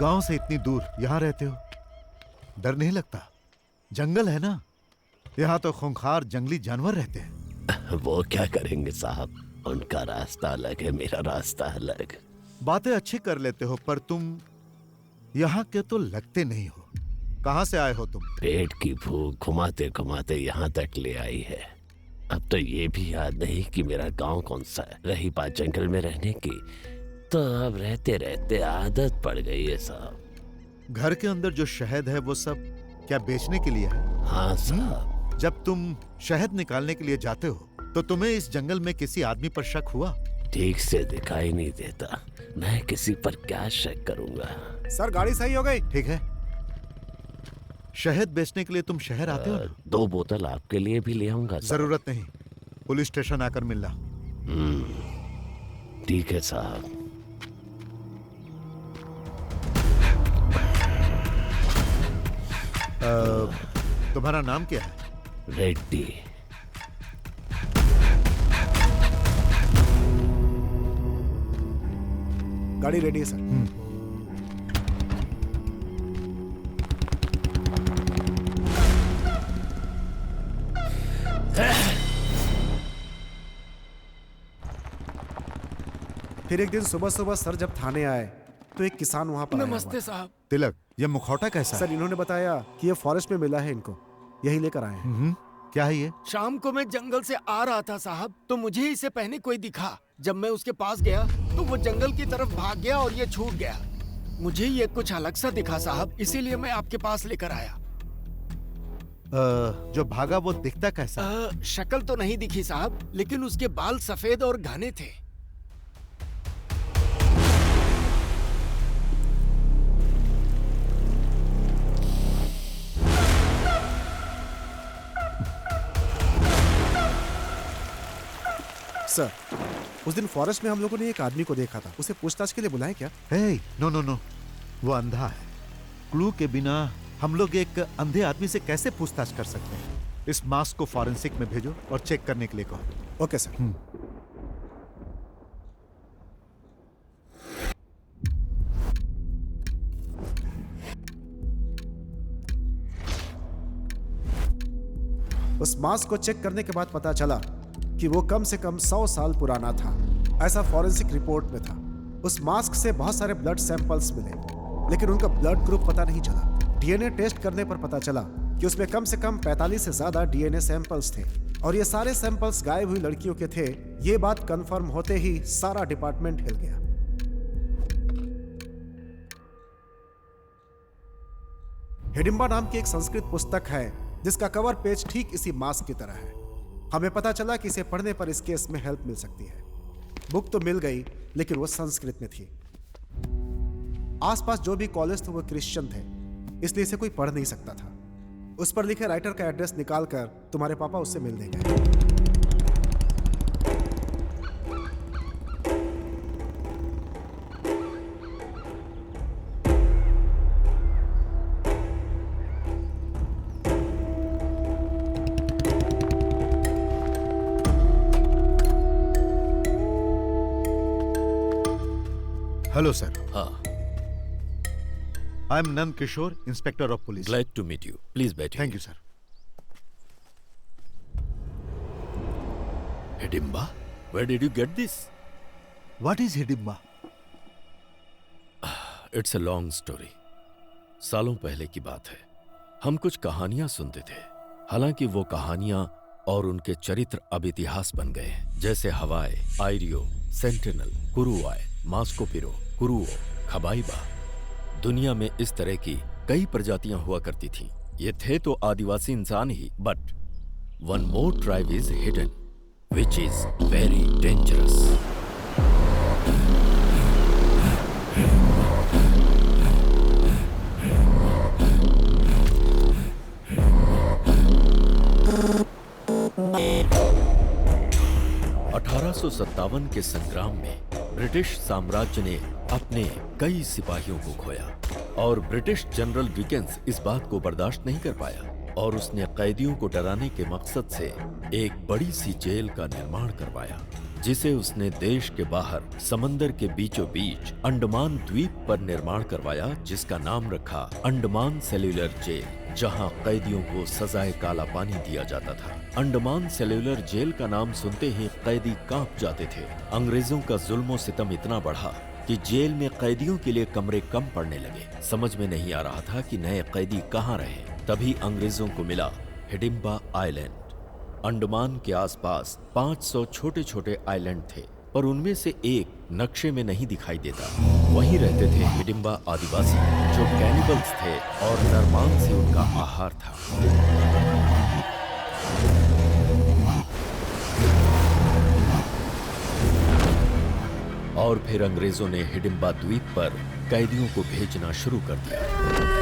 गांव से इतनी दूर यहाँ रहते हो, डर नहीं लगता? जंगल है ना, यहाँ तो खूंखार जंगली जानवर रहते हैं। वो क्या करेंगे साहब, उनका रास्ता अलग है, मेरा रास्ता अलग। बातें अच्छी कर लेते हो पर तुम यहाँ के तो लगते नहीं हो। कहाँ से आए हो तुम? पेट की भूख घुमाते घुमाते यहाँ तक ले आई है। अब तो ये भी याद नहीं कि मेरा गांव कौन सा है। रही बात जंगल में रहने की, तो अब रहते रहते आदत पड़ गई है साहब। घर के अंदर जो शहद है वो सब क्या बेचने के लिए है? हाँ साहब। जब तुम शहद निकालने के लिए जाते हो तो तुम्हें इस जंगल में किसी आदमी पर शक हुआ? ठीक से दिखाई नहीं देता, मैं किसी पर क्या शक करूंगा। सर गाड़ी सही हो गई। ठीक है, शहद बेचने के लिए तुम शहर आते हो ना? 2 बोतल आपके लिए भी ले आऊंगा। जरूरत नहीं, पुलिस स्टेशन आकर मिलना। ठीक है साहब। तुम्हारा नाम क्या है? रेड्डी। गाड़ी रेडी है सर। फिर एक दिन सुबह सुबह सर जब थाने आए तो एक किसान वहां पर नमस्ते साहब। तिलक, ये मुखौटा कैसा है? सर इन्होंने बताया कि ये फॉरेस्ट में मिला है इनको, यही लेकर आए हैं। क्या है ये? शाम को मैं जंगल से आ रहा था साहब, तो मुझे इसे पहने कोई दिखा। जब मैं उसके पास गया तो वो जंगल की तरफ भाग गया और ये छूट गया। मुझे ये कुछ अलग सा दिखा साहब, इसीलिए मैं आपके पास लेकर आया। जो भागा वो दिखता कैसा? शक्ल तो नहीं दिखी साहब, लेकिन उसके बाल सफेद और घने थे। सर, उस दिन फॉरेस्ट में हम लोगों ने एक आदमी को देखा था, उसे पूछताछ के लिए बुलाएं क्या? नो, वो अंधा है। क्लू के बिना हम लोग एक अंधे आदमी से कैसे पूछताछ कर सकते हैं? इस मास्क को फॉरेंसिक में भेजो और चेक करने के लिए कहो। Okay sir. उस मास्क को चेक करने के बाद पता चला कि वो कम से कम 100 साल पुराना था, ऐसा फॉरेंसिक रिपोर्ट में था। उस मास्क से बहुत सारे ब्लड सैंपल्स मिले, लेकिन उनका ब्लड ग्रुप पता नहीं चला। डीएनए टेस्ट करने पर पता चला कि उसमें कम से कम 45 से ज्यादा डीएनए सैंपल्स थे और ये सारे सैंपल्स गायब हुई लड़कियों के थे। ये बात कंफर्म होते ही सारा डिपार्टमेंट हिल गया। हिडिंबा नाम की एक संस्कृत पुस्तक है जिसका कवर पेज ठीक इसी मास्क की तरह है। हमें पता चला कि इसे पढ़ने पर इस केस में हेल्प मिल सकती है। बुक तो मिल गई, लेकिन वो संस्कृत में थी। आसपास जो भी कॉलेज थे वो क्रिश्चियन थे, इसलिए इसे कोई पढ़ नहीं सकता था। उस पर लिखे राइटर का एड्रेस निकालकर तुम्हारे पापा उससे मिलने गए। Hello sir. हाँ। I am Nand Kishore, inspector of police. Glad to meet you. Please बैठिए। Thank you sir. Hidimba, where did you get this? What is Hidimba? It's a long story. सालों पहले की बात है। हम कुछ कहानियां सुनते थे, हालांकि वो कहानियां और उनके चरित्र अब इतिहास बन गए हैं, जैसे हवाई, आयरियो, सेंटिनल, कुरुआय, मास्कोपिरो, कुरुओ, खबाइबा। दुनिया में इस तरह की कई प्रजातियां हुआ करती थीं। ये थे तो आदिवासी इंसान ही, but one more tribe is hidden, which is very dangerous. सत्तावन के संग्राम में ब्रिटिश साम्राज्य ने अपने कई सिपाहियों को खोया और ब्रिटिश जनरल डिकेंस इस बात को बर्दाश्त नहीं कर पाया और उसने कैदियों को डराने के मकसद से एक बड़ी सी जेल का निर्माण करवाया, जिसे उसने देश के बाहर समंदर के बीचों बीच अंडमान द्वीप पर निर्माण करवाया, जिसका नाम रखा अंडमान सेल्यूलर जेल, जहां कैदियों को सजाए काला पानी दिया जाता था। अंडमान सेल्यूलर जेल का नाम सुनते ही कैदी कांप जाते थे। अंग्रेजों का जुल्म सितम इतना बढ़ा कि जेल में कैदियों के लिए कमरे कम पड़ने लगे। समझ में नहीं आ रहा था कि नए कैदी कहाँ रहे। तभी अंग्रेजों को मिला हिडिंबा आइलैंड। अंडमान के आसपास 500 छोटे छोटे आइलैंड थे, पर उनमें से एक नक्शे में नहीं दिखाई देता। वहीं रहते थे हिडिंबा आदिवासी, जो कैनिबल्स थे और नरमान से उनका आहार था। और फिर अंग्रेजों ने हिडिंबा द्वीप पर कैदियों को भेजना शुरू कर दिया।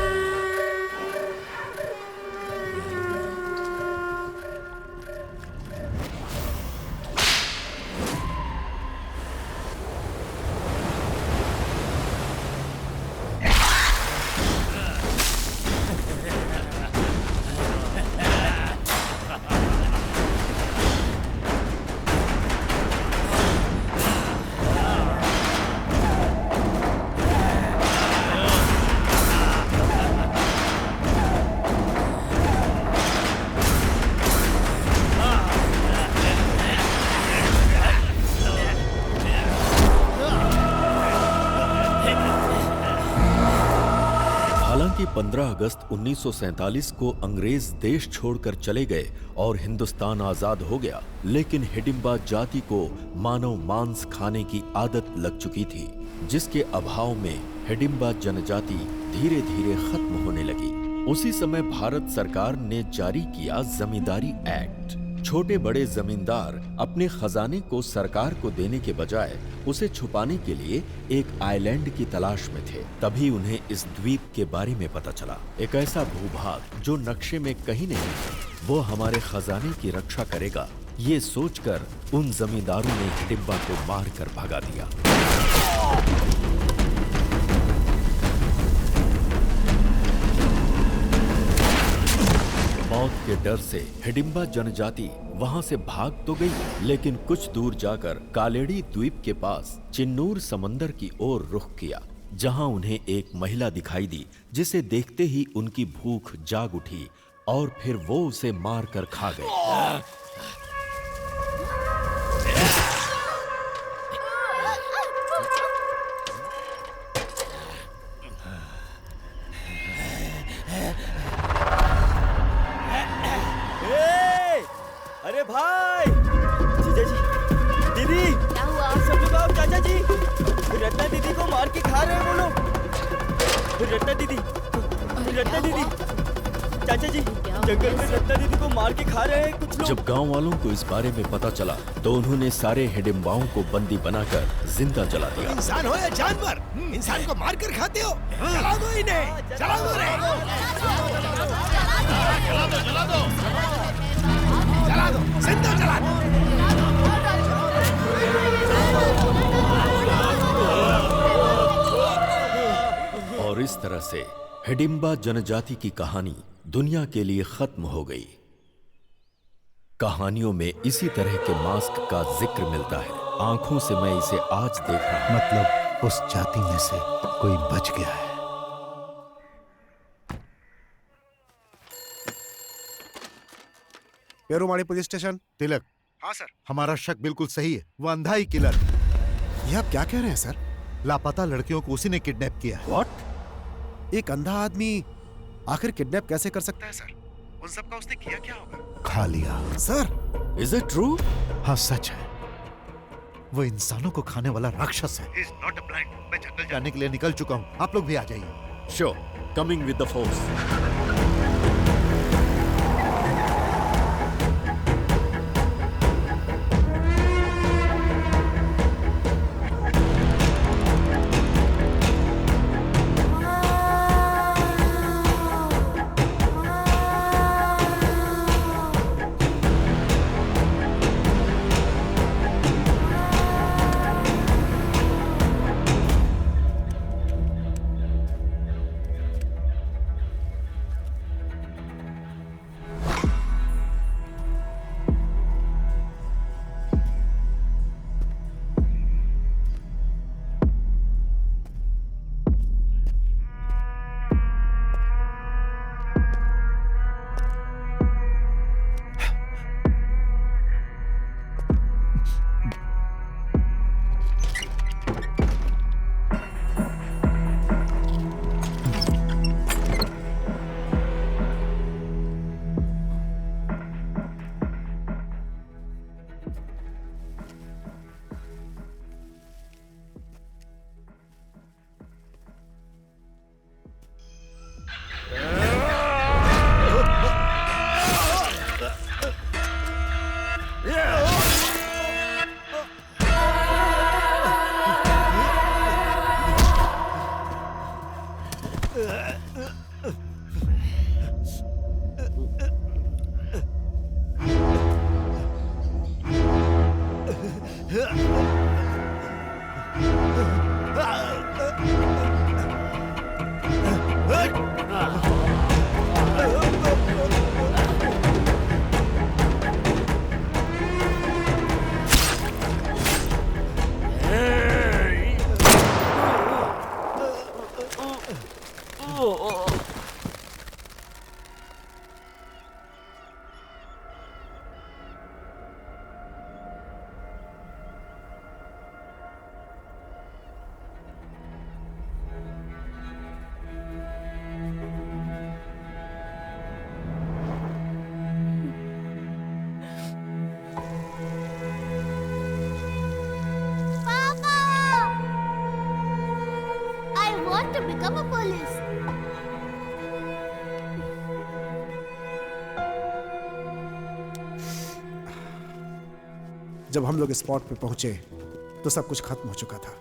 15 अगस्त 1947 को अंग्रेज देश छोड़कर चले गए और हिंदुस्तान आजाद हो गया, लेकिन हिडिंबा जाति को मानव मांस खाने की आदत लग चुकी थी, जिसके अभाव में हिडिंबा जनजाति धीरे धीरे खत्म होने लगी। उसी समय भारत सरकार ने जारी किया जमींदारी एक्ट। छोटे बड़े जमींदार अपने खजाने को सरकार को देने के बजाय उसे छुपाने के लिए एक आइलैंड की तलाश में थे। तभी उन्हें इस द्वीप के बारे में पता चला, एक ऐसा भूभाग जो नक्शे में कहीं नहीं है, वो हमारे खजाने की रक्षा करेगा। ये सोचकर उन जमींदारों ने हिडिंबा को मार कर भगा दिया। मौत के डर से हिडिंबा जनजाति वहां से भाग तो गई, लेकिन कुछ दूर जाकर कालेड़ी द्वीप के पास चिन्नूर समंदर की ओर रुख किया, जहां उन्हें एक महिला दिखाई दी, जिसे देखते ही उनकी भूख जाग उठी और फिर वो उसे मारकर खा गए। अरे भाई, जीजा जी, दीदी, क्या हुआ? सब लोग आओ, चाचा जी, रत्ना दीदी को मार के खा रहे हैं वो लोग। रत्ना दीदी, चाचा जी, जंगल में रत्ना दीदी को मार के खा रहे हैं कुछ लोग। जब गांव वालों को इस बारे में पता चला तो उन्होंने सारे हिडिंबाओं को बंदी बनाकर जिंदा जला दिया। इंसान हो या जानवर, इंसान को मार कर खाते हो? जला दो इन्हें, जला दो रे। जला दो, जिंदा जला दो। और इस तरह से हिडिंबा जनजाति की कहानी दुनिया के लिए खत्म हो गई। कहानियों में इसी तरह के मास्क का जिक्र मिलता है। आंखों से मैं इसे आज देख रहा हूं। मतलब उस जाति में से कोई बच गया है। पेरुमाड़ी पुलिस स्टेशन। तिलक। हाँ सर। हमारा शक बिल्कुल सही है, वो अंधा ही किलर। ये आप क्या कह रहे हैं सर? लापता लड़कियों को उसी ने किडनैप किया है। व्हाट? एक अंधा आदमी आखिर किडनैप कैसे कर सकता है सर? उन सब का उसने किया क्या होगा? खा लिया। Sir, is it true? हाँ सच है, वो इंसानों को खाने वाला राक्षस है। He's not a blind. मैं जंगल जाने के लिए निकल चुका हूँ, आप लोग भी आ जाइए। Sure, coming with the force. to become a police. जब हम लोग स्पॉट पे पहुंचे तो सब कुछ खत्म हो चुका था।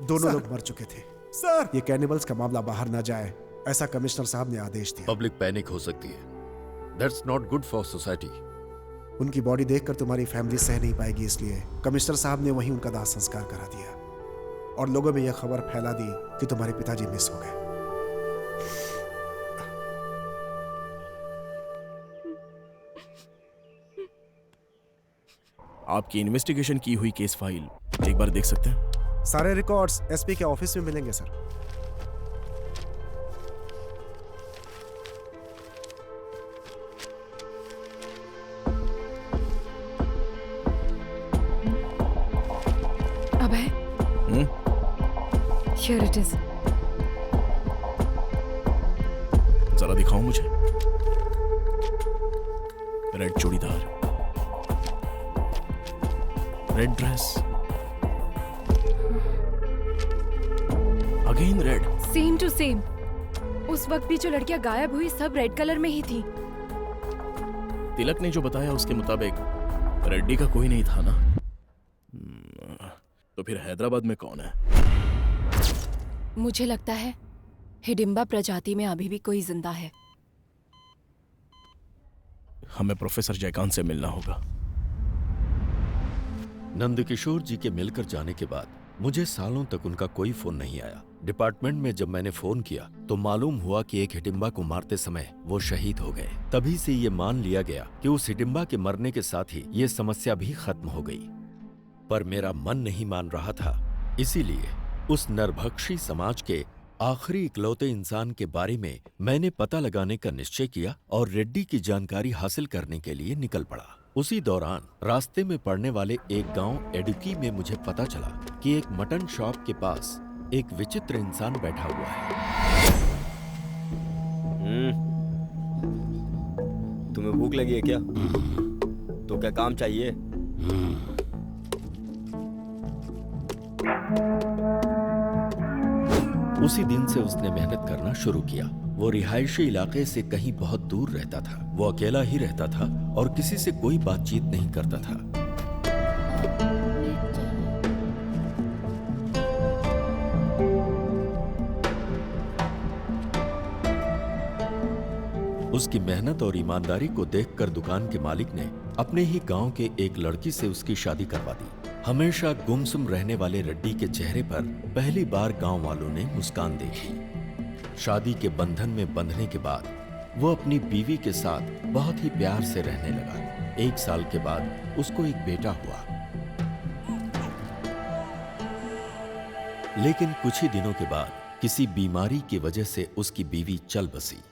दोनों लोग मर चुके थे। सर, ये कैनिबल्स का मामला बाहर ना जाए, ऐसा कमिश्नर साहब ने आदेश दिया। पब्लिक पैनिक हो सकती है। That's not good for society. उनकी बॉडी देखकर तुम्हारी फैमिली सह नहीं पाएगी, इसलिए कमिश्नर साहब ने वहीं उनका दाह संस्कार करा दिया और लोगों में यह खबर फैला दी कि तुम्हारे पिताजी मिस हो गए। आपकी इन्वेस्टिगेशन की हुई केस फाइल एक बार देख सकते हैं? सारे रिकॉर्ड्स एसपी के ऑफिस में मिलेंगे sir. Abhay, Here it is. जरा दिखाओ मुझे। Red churidar, red dress, again red. Same to same. उस वक्त भी जो लड़कियां गायब हुई सब रेड कलर में ही थी। तिलक ने जो बताया उसके मुताबिक रेड्डी का कोई नहीं था ना? तो फिर हैदराबाद में कौन है? मुझे लगता है हिडिंबा प्रजाति में अभी भी कोई जिंदा है। हमें प्रोफेसर जयकांत से मिलना होगा। नंदकिशोर जी के मिलकर जाने के बाद मुझे सालों तक उनका कोई फोन नहीं आया। डिपार्टमेंट में जब मैंने फोन किया तो मालूम हुआ कि एक हिडिंबा को मारते समय वो शहीद हो गए। तभी से ये मान लिया गया कि उस हिडिंबा के मरने के साथ ही ये समस्या भी खत्म हो गई। पर मेरा मन नहीं मान रहा था, इसीलिए उस नरभक्षी समाज के आखिरी इकलौते इंसान के बारे में मैंने पता लगाने का निश्चय किया और रेड्डी की जानकारी हासिल करने के लिए निकल पड़ा। उसी दौरान रास्ते में पड़ने वाले एक गांव एडुकी में मुझे पता चला कि एक मटन शॉप के पास एक विचित्र इंसान बैठा हुआ है। तुम्हें भूख लगी है क्या? तो क्या काम चाहिए? उसी दिन से उसने मेहनत करना शुरू किया। वो रिहायशी इलाके से कहीं बहुत दूर रहता था। वो अकेला ही रहता था और किसी से कोई बातचीत नहीं करता था। उसकी मेहनत और ईमानदारी को देखकर दुकान के मालिक ने अपने ही गांव के एक लड़की से उसकी शादी करवा दी। हमेशा गुमसुम रहने वाले रेड्डी के चेहरे पर पहली बार गांव वालों ने मुस्कान देखी। शादी के बंधन में बंधने के बाद वो अपनी बीवी के साथ बहुत ही प्यार से रहने लगा। 1 साल के बाद उसको एक बेटा हुआ। लेकिन कुछ ही दिनों के बाद किसी बीमारी की वजह से उसकी बीवी चल बसी।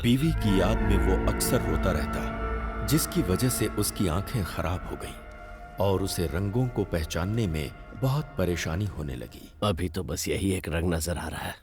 बीवी की याद में वो अक्सर रोता रहता, जिसकी वजह से उसकी आंखें खराब हो गईं और उसे रंगों को पहचानने में बहुत परेशानी होने लगी। अभी तो बस यही एक रंग नजर आ रहा है।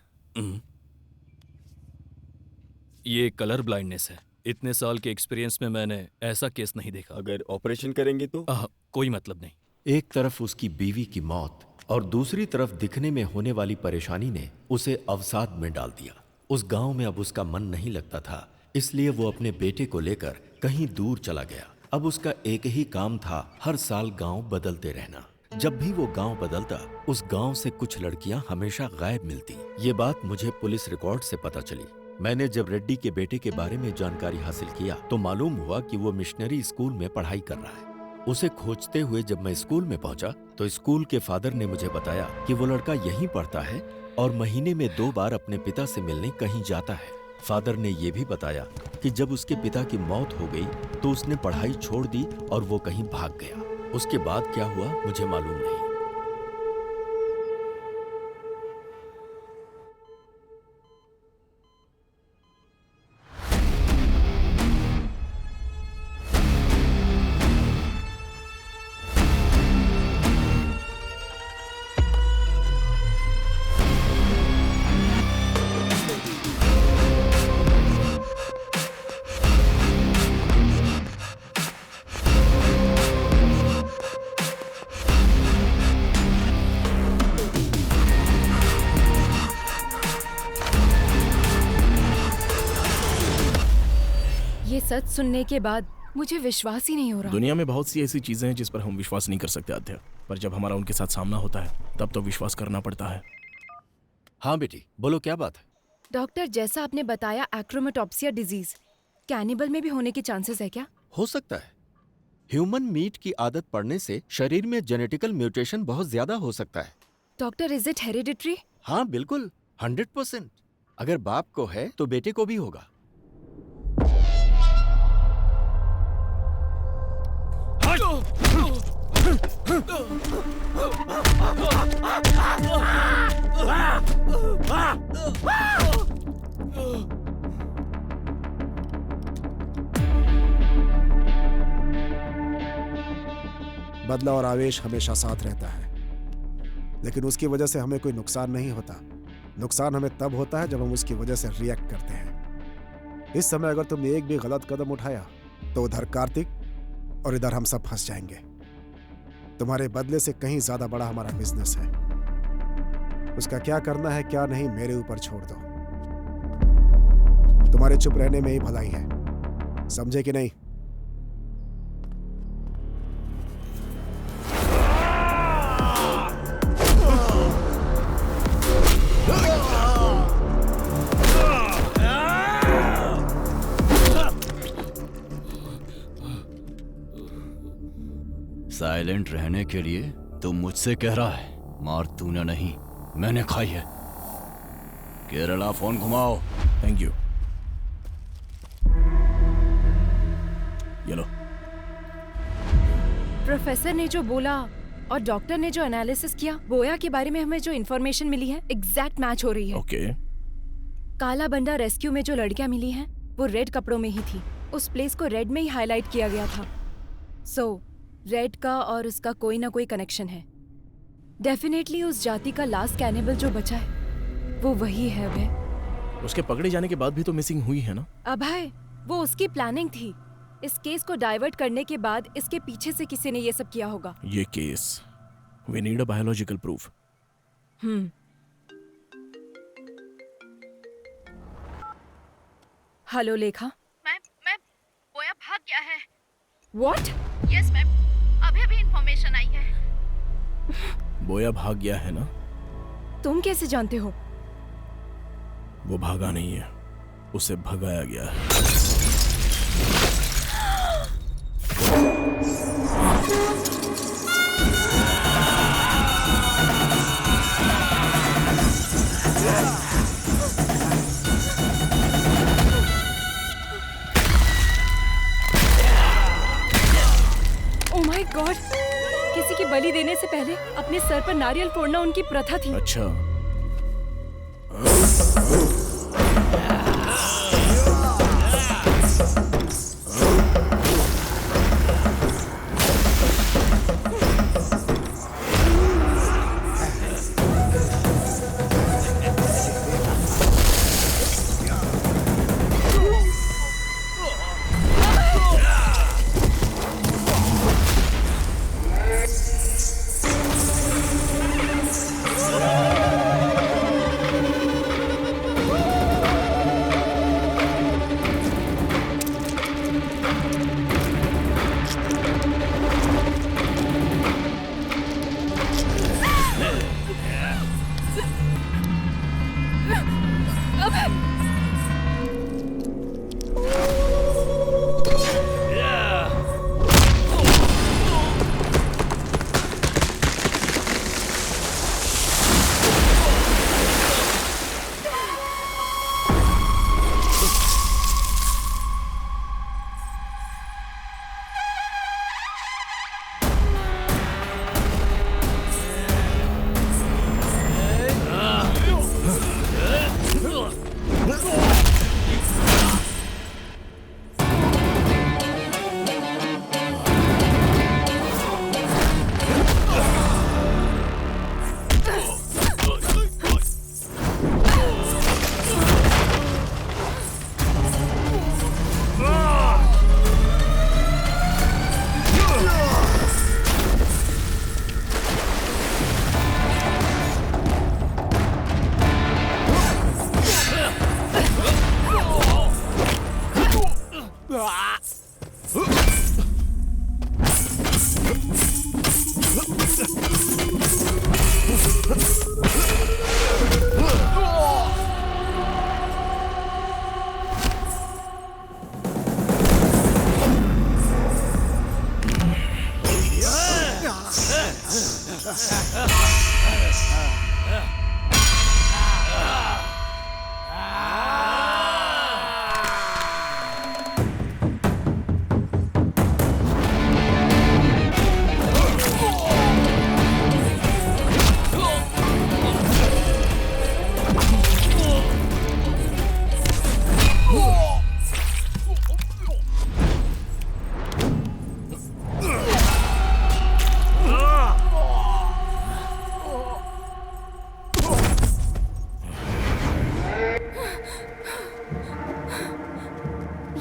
ये कलर ब्लाइंडनेस है। इतने साल के एक्सपीरियंस में मैंने ऐसा केस नहीं देखा। अगर ऑपरेशन करेंगे तो? कोई मतलब नहीं। एक तरफ उसकी बीवी की मौत और दूसरी तरफ दिखने में होने वाली परेशानी ने उसे अवसाद में डाल दिया। उस गांव में अब उसका मन नहीं लगता था, इसलिए वो अपने बेटे को लेकर कहीं दूर चला गया। अब उसका एक ही काम था, हर साल गांव बदलते रहना। जब भी वो गांव बदलता, उस गांव से कुछ लड़कियां हमेशा गायब मिलती। ये बात मुझे पुलिस रिकॉर्ड से पता चली। मैंने जब रेड्डी के बेटे के बारे में जानकारी हासिल किया तो मालूम हुआ कि वो मिशनरी स्कूल में पढ़ाई कर रहा है। उसे खोजते हुए जब मैं स्कूल में पहुंचा तो स्कूल के फादर ने मुझे बताया कि वो लड़का यहीं पढ़ता है और महीने में 2 बार अपने पिता से मिलने कहीं जाता है। फादर ने यह भी बताया कि जब उसके पिता की मौत हो गई तो उसने पढ़ाई छोड़ दी और वो कहीं भाग गया। उसके बाद क्या हुआ मुझे मालूम नहीं। सच सुनने के बाद मुझे विश्वास ही नहीं हो रहा। दुनिया में बहुत सी ऐसी चीजें हैं जिस पर हम विश्वास नहीं कर सकते आध्या, पर जब हमारा उनके साथ सामना होता है तब तो विश्वास करना पड़ता है। हाँ बेटी, बोलो क्या बात है? डॉक्टर, जैसा आपने बताया एक्रोमेटोप्सिया डिजीज कैनिबल में भी होने के चांसेस है क्या? हो सकता है। ह्यूमन मीट की आदत पड़ने से शरीर में जेनेटिकल म्यूटेशन बहुत ज्यादा हो सकता है। Doctor, is it hereditary? हाँ बिल्कुल, 100%। अगर बाप को है तो बेटे को भी होगा। बदला और आवेश हमेशा साथ रहता है, लेकिन उसकी वजह से हमें कोई नुकसान नहीं होता। नुकसान हमें तब होता है जब हम उसकी वजह से रिएक्ट करते हैं। इस समय अगर तुमने एक भी गलत कदम उठाया तो उधर कार्तिक और इधर हम सब फंस जाएंगे। तुम्हारे बदले से कहीं ज्यादा बड़ा हमारा बिजनेस है। उसका क्या करना है क्या नहीं मेरे ऊपर छोड़ दो। तुम्हारे चुप रहने में ही भलाई है, समझे कि नहीं? साइलेंट रहने के लिए तू मुझसे कह रहा है, मार तूने नहीं मैंने खाई है। केरला फोन घुमाओ। Thank you. ये लो। प्रोफेसर ने जो बोला और डॉक्टर ने जो एनालिसिस किया, बोया के बारे में हमें जो इन्फॉर्मेशन मिली है एग्जैक्ट मैच हो रही है। ओके। काला बंडा रेस्क्यू में जो लड़कियां मिली हैं वो रेड कपड़ों में ही थी। उस प्लेस को रेड में ही हाईलाइट किया गया था। सो रेड का और उसका कोई ना कोई कनेक्शन है। डेफिनेटली उस जाति का लास्ट कैनिबल जो बचा है वो वही है अभय। उसके पकड़े जाने के बाद भी तो मिसिंग हुई है ना? अभय, वो उसकी प्लानिंग थी। इस केस को डाइवर्ट करने के बाद इसके पीछे से किसी ने ये सब किया होगा। ये case, we need a biological proof. Hello Lekha. Ma'am, Boya भाग गया है। व्हाट? यस मैम, अभी इंफॉर्मेशन आई है। बोया भाग गया है ना? तुम कैसे जानते हो? वो भागा नहीं है, उसे भगाया गया है। ओह माय गॉड! किसी की बलि देने से पहले अपने सर पर नारियल फोड़ना उनकी प्रथा थी। अच्छा।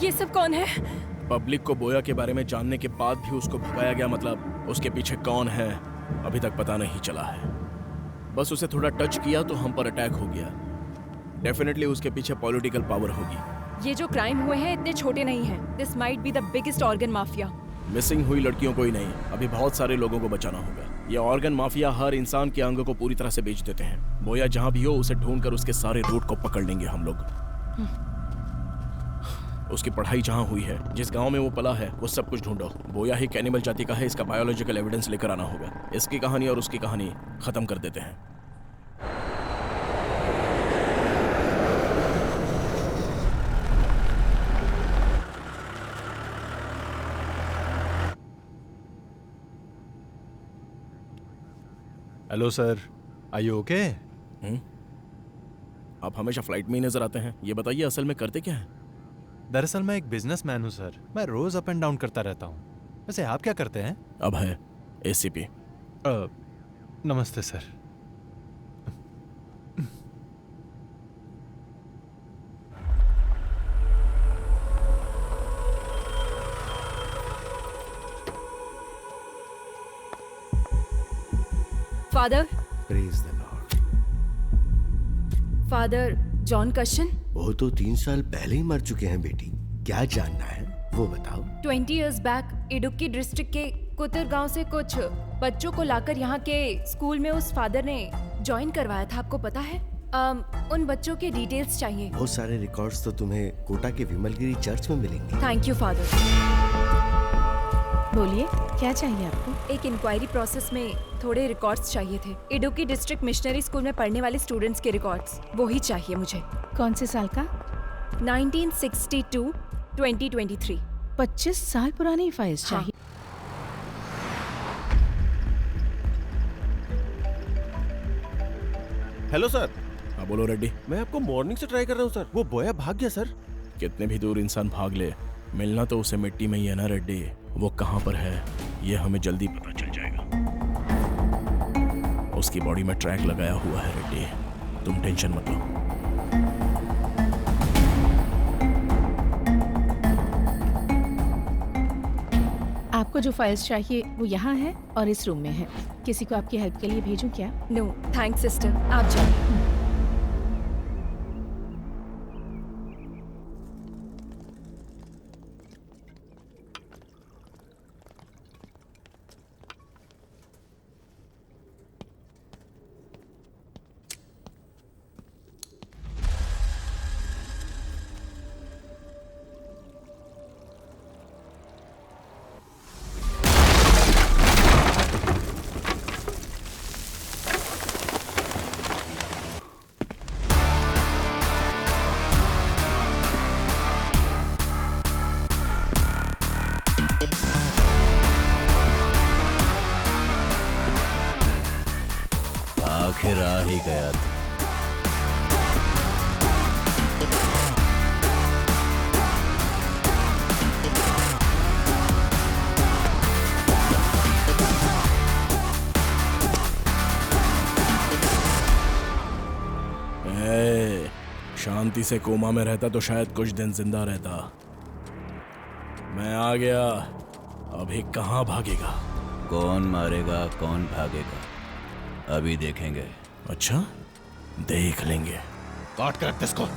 ये सब कौन है? पब्लिक को बोया के बारे में जानने के बाद भी उसको भगाया गया, मतलब उसके पीछे कौन है अभी तक पता नहीं चला है। बस उसे थोड़ा टच किया तो हम पर अटैक हो गया। डेफिनेटली उसके पीछे पॉलिटिकल पावर होगी। ये जो क्राइम हुए हैं इतने छोटे नहीं हैं। This might be the biggest organ mafia. Missing हुई लड़कियों को ही नहीं, अभी बहुत सारे लोगों को बचाना होगा। ये ऑर्गन माफिया हर इंसान के अंग को पूरी तरह से बेच देते हैं। बोया जहां भी हो उसे ढूंढकर उसके सारे रूट को पकड़ लेंगे हम लोग। उसकी पढ़ाई जहां हुई है, जिस गांव में वो पला है, वो सब कुछ ढूंढो। बोया ही कैनिबल जाति का है, इसका बायोलॉजिकल एविडेंस लेकर आना होगा। इसकी कहानी और उसकी कहानी खत्म कर देते हैं। Hello sir, are you okay? आप हमेशा फ्लाइट में ही नजर आते हैं, ये बताइए असल में करते क्या हैं? दरअसल मैं एक बिजनेसमैन हूँ सर, मैं रोज अप एंड डाउन करता रहता हूँ। वैसे आप क्या करते हैं? अब है एसीपी। नमस्ते sir. Father, praise the lord. Father John कशन। वो तो 3 साल पहले ही मर चुके हैं बेटी। क्या जानना है वो बताओ। 20 years बैक इडुक्की डिस्ट्रिक्ट के कुतर गांव से कुछ बच्चों को लाकर यहाँ के स्कूल में उस फादर ने ज्वाइन करवाया था, आपको पता है? उन बच्चों के डिटेल्स चाहिए। बहुत सारे रिकॉर्ड्स तो तुम्हें कोटा के विमलगिरी चर्च में मिलेंगे। Thank you father. बोलिए, क्या चाहिए आपको? एक इंक्वायरी प्रोसेस में थोड़े रिकॉर्ड्स चाहिए थे। इडुक्की डिस्ट्रिक्ट मिशनरी स्कूल में पढ़ने वाले स्टूडेंट्स के रिकॉर्ड्स, वो ही चाहिए मुझे। कौन से साल का? 1962 2023। 25 साल पुरानी फाइल्स चाहिए। Hello sir. हाँ बोलो रेड्डी। मैं आपको मॉर्निंग से ट्राई कर रहा हूँ सर, वो बोया भाग गया सर। कितने भी दूर इंसान भाग ले, मिलना तो उसे मिट्टी में ही है ना रेड्डी। वो कहाँ पर है ये हमें जल्दी पता चल जाएगा। उसकी बॉडी में ट्रैक लगाया हुआ है रेड्डी, तुम टेंशन मत लो। आपको जो फाइल्स चाहिए वो यहाँ है और इस रूम में है। किसी को आपकी हेल्प के लिए भेजूं क्या? नो थैंक्स सिस्टर, आप जाओ। आखिर आ ही गया था। शांति से कोमा में रहता तो शायद कुछ दिन जिंदा रहता। मैं आ गया, अभी कहाँ भागेगा? कौन मारेगा कौन भागेगा अभी देखेंगे। अच्छा, देख लेंगे। काट कर रख इसको।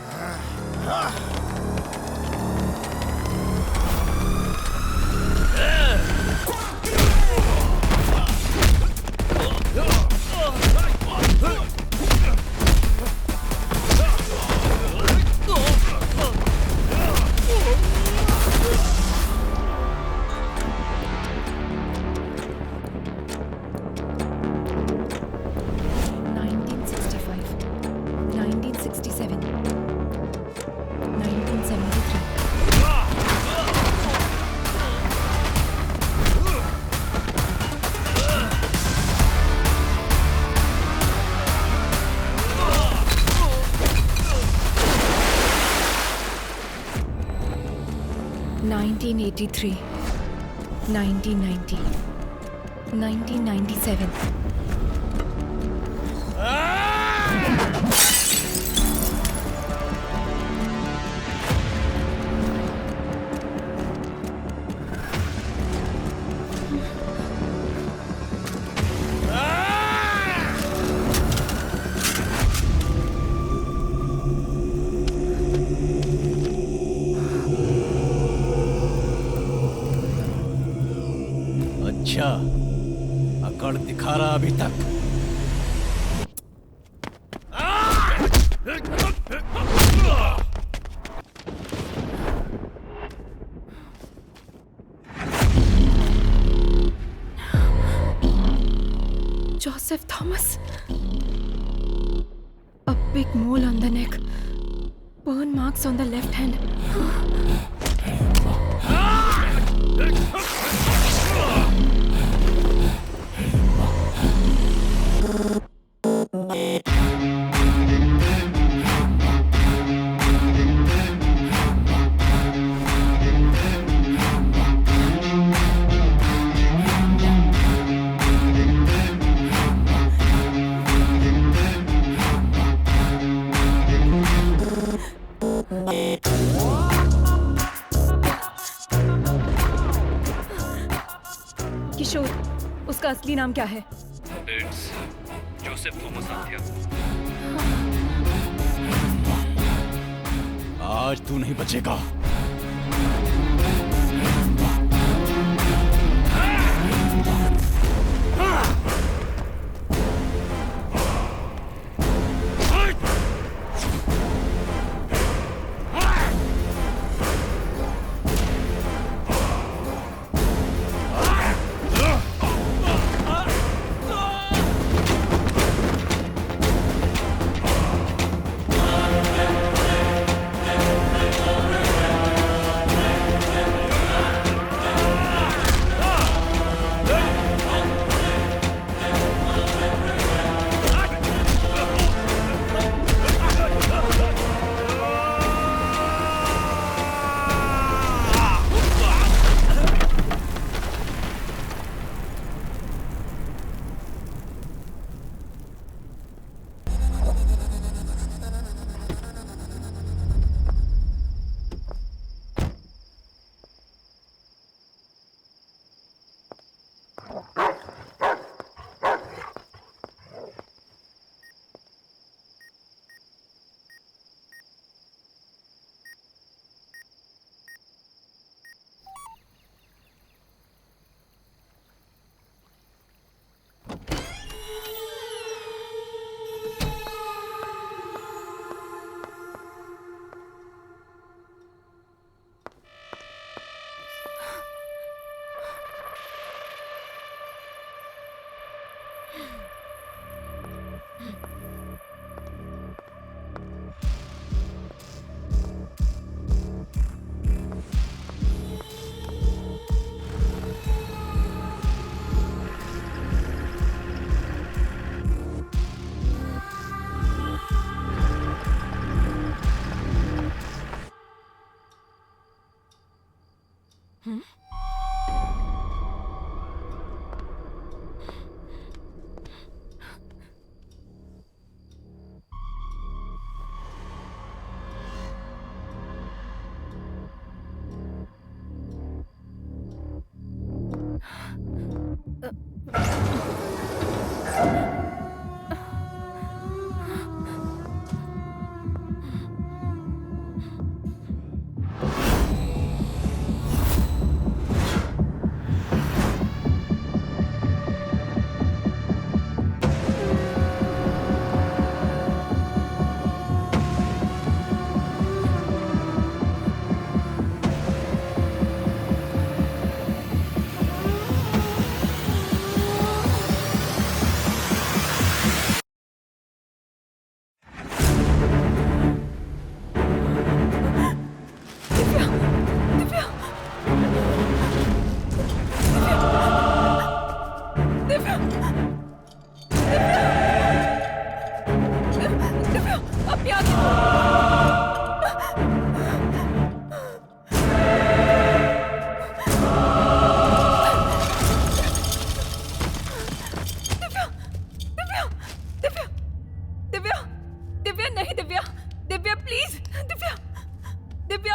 1983, 1990, 1997. अच्छा, अकड़ दिखा रहा अभी तक। Joseph Thomas. A big mole on the neck. Burn marks on the left hand. किशोर, उसका असली नाम क्या है? It's Joseph Thomas Athiya. आज तू नहीं बचेगा।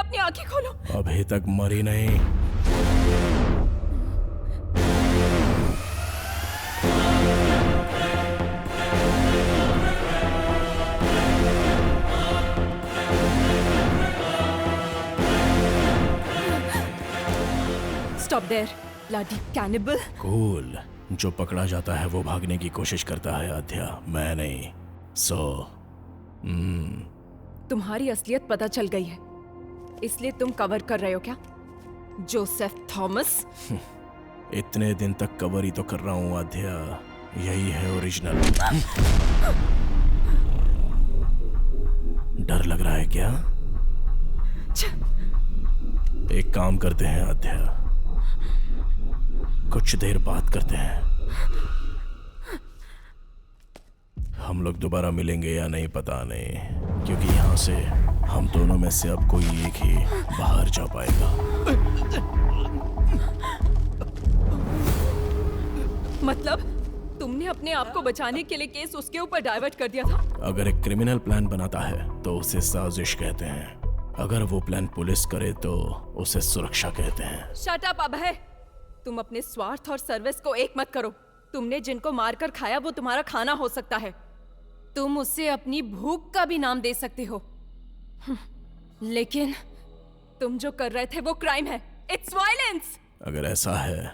अपनी आंखें खोलो। अभी तक मरी नहीं। Stop there bloody cannibal. Cool. जो पकड़ा जाता है वो भागने की कोशिश करता है आध्या, मैं नहीं। तुम्हारी असलियत पता चल गई है, इसलिए तुम कवर कर रहे हो क्या जोसेफ थॉमस? इतने दिन तक कवर ही तो कर रहा हूँ आध्या, यही है ओरिजिनल। डर लग रहा है क्या? एक काम करते हैं आध्या, कुछ देर बात करते हैं। हम लोग दोबारा मिलेंगे या नहीं पता नहीं, क्योंकि यहाँ से हम दोनों में से अब कोई एक ही बाहर जा पाएगा। मतलब तुमने अपने आप को बचाने के लिए केस उसके ऊपर डाइवर्ट कर दिया था? अगर एक क्रिमिनल प्लान बनाता है तो उसे साजिश कहते हैं, अगर वो प्लान पुलिस करे तो उसे सुरक्षा कहते हैं। शट अप अभय, तुम अपने स्वार्थ और सर्विस को एक मत करो। तुमने जिनको मारकर खाया वो तुम्हारा खाना हो सकता है, तुम उसे अपनी भूख का भी नाम दे सकते हो, लेकिन तुम जो कर रहे थे वो क्राइम है। It's violence. अगर ऐसा है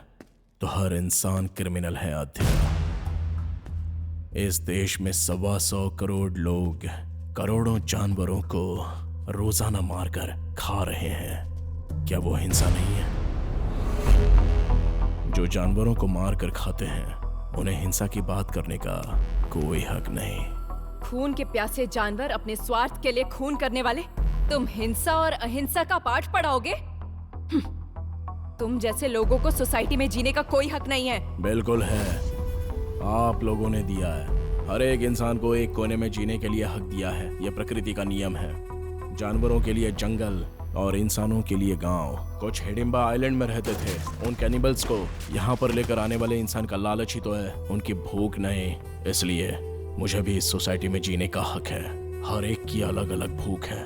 तो हर इंसान क्रिमिनल है आध्या। इस देश में 125 करोड़ लोग करोड़ों जानवरों को रोजाना मारकर खा रहे हैं, क्या वो हिंसा नहीं है? जो जानवरों को मारकर खाते हैं उन्हें हिंसा की बात करने का कोई हक नहीं। खून के प्यासे जानवर अपने स्वार्थ के लिए खून करने वाले, तुम हिंसा और अहिंसा का पाठ पढ़ाओगे? तुम जैसे लोगों को सोसाइटी में जीने का कोई हक नहीं है। बिल्कुल है, आप लोगों ने दिया है। हर एक इंसान को एक कोने में जीने के लिए हक दिया है, यह प्रकृति का नियम है। जानवरों के लिए जंगल और इंसानों के लिए गांव। कुछ हिडिंबा आइलैंड में रहते थे, उन कैनिबल्स को यहाँ पर लेकर आने वाले इंसान का लालच ही तो है, उनकी भूख नहीं। इसलिए मुझे भी इस सोसाइटी में जीने का हक है। हर एक की अलग अलग भूख है।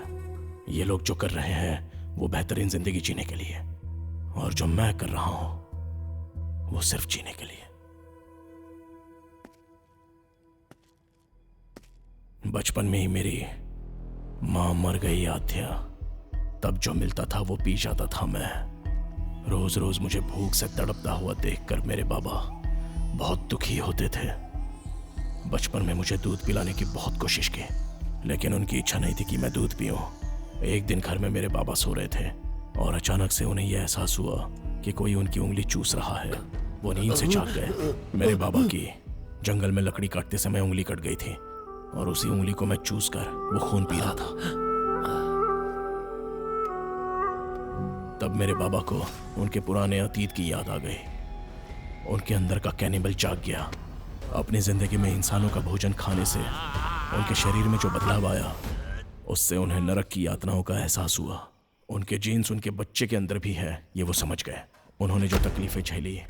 ये लोग जो कर रहे हैं वो बेहतरीन जिंदगी जीने के लिए, और जो मैं कर रहा हूं वो सिर्फ जीने के लिए। बचपन में ही मेरी मां मर गई आध्या, तब जो मिलता था वो पी जाता था मैं। रोज रोज मुझे भूख से तड़पता हुआ देखकर मेरे बाबा बहुत दुखी होते थे। बचपन में मुझे दूध पिलाने की बहुत कोशिश की, लेकिन उनकी इच्छा नहीं थी कि मैं दूध पीऊं। एक दिन घर में मेरे बाबा सो रहे थे और अचानक से उन्हें यह एहसास हुआ कि कोई उनकी उंगली चूस रहा है। वो नींद से जाग गए। मेरे बाबा की जंगल में लकड़ी काटते समय उंगली कट गई थी और उसी उंगली को मैं चूस कर वो खून पी रहा था। तब मेरे बाबा को उनके पुराने अतीत की याद आ गई। उनके अंदर का कैनिबल जाग गया। अपनी जिंदगी में इंसानों का भोजन खाने से उनके शरीर में जो बदलाव आया, उससे उन्हें नरक की यातनाओं का एहसास हुआ। उनके जीन्स उनके बच्चे के अंदर भी है, ये वो समझ गए। उन्होंने जो तकलीफें झेली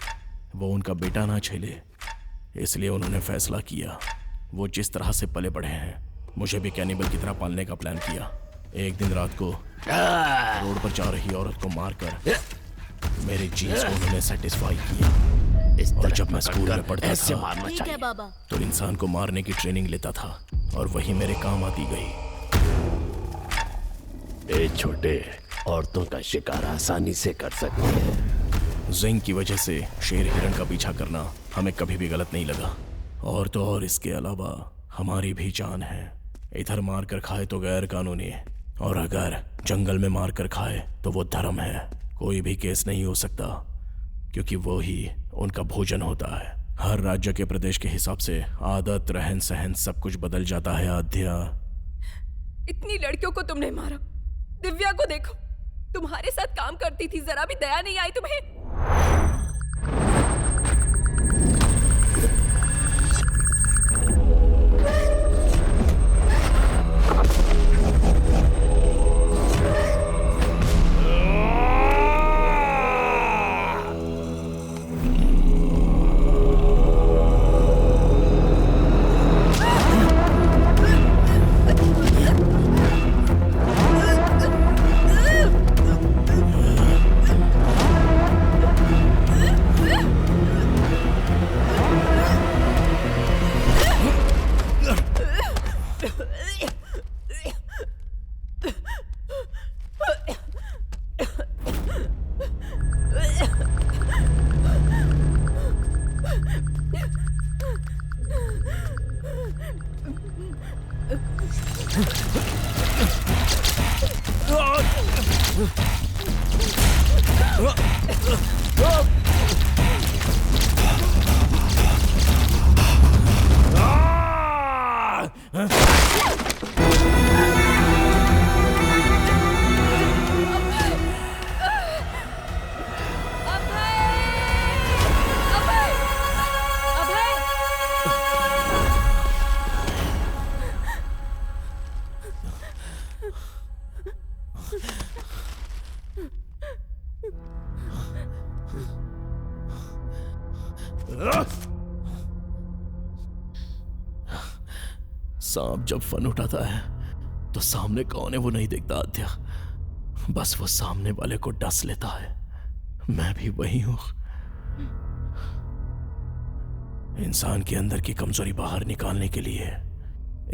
वो उनका बेटा ना झेले, इसलिए उन्होंने फैसला किया वो जिस तरह से पले बढ़े हैं मुझे भी कैनिबल की तरह पालने का प्लान किया। एक दिन रात को रोड पर जा रही औरत को मारकर मेरे जीन्स को उन्होंने सेटिस्फाई किया। और जब मैं स्कूल में पढ़ता था तो इंसान को मारने की ट्रेनिंग लेता था और वही मेरे काम आती गई। ए छोटे, औरतों का शिकार आसानी से कर सकते हैं। जिंक की वजह से शेर हिरण का पीछा करना हमें कभी भी गलत नहीं लगा। और तो और इसके अलावा हमारी भी जान है। इधर मार कर खाए तो गैर कानूनी है, और अगर जंगल में मार कर खाए तो वो धर्म है। कोई भी केस नहीं हो सकता, क्योंकि वो ही उनका भोजन होता है। हर राज्य के प्रदेश के हिसाब से आदत, रहन सहन सब कुछ बदल जाता है आध्या। इतनी लड़कियों को तुमने मारा। दिव्या को देखो, तुम्हारे साथ काम करती थी, जरा भी दया नहीं आई तुम्हें? सांप जब फन उठाता है तो सामने कौन है वो नहीं देखता आद्या, बस वो सामने वाले को डस लेता है। मैं भी वही हूं। इंसान के अंदर की कमजोरी बाहर निकालने के लिए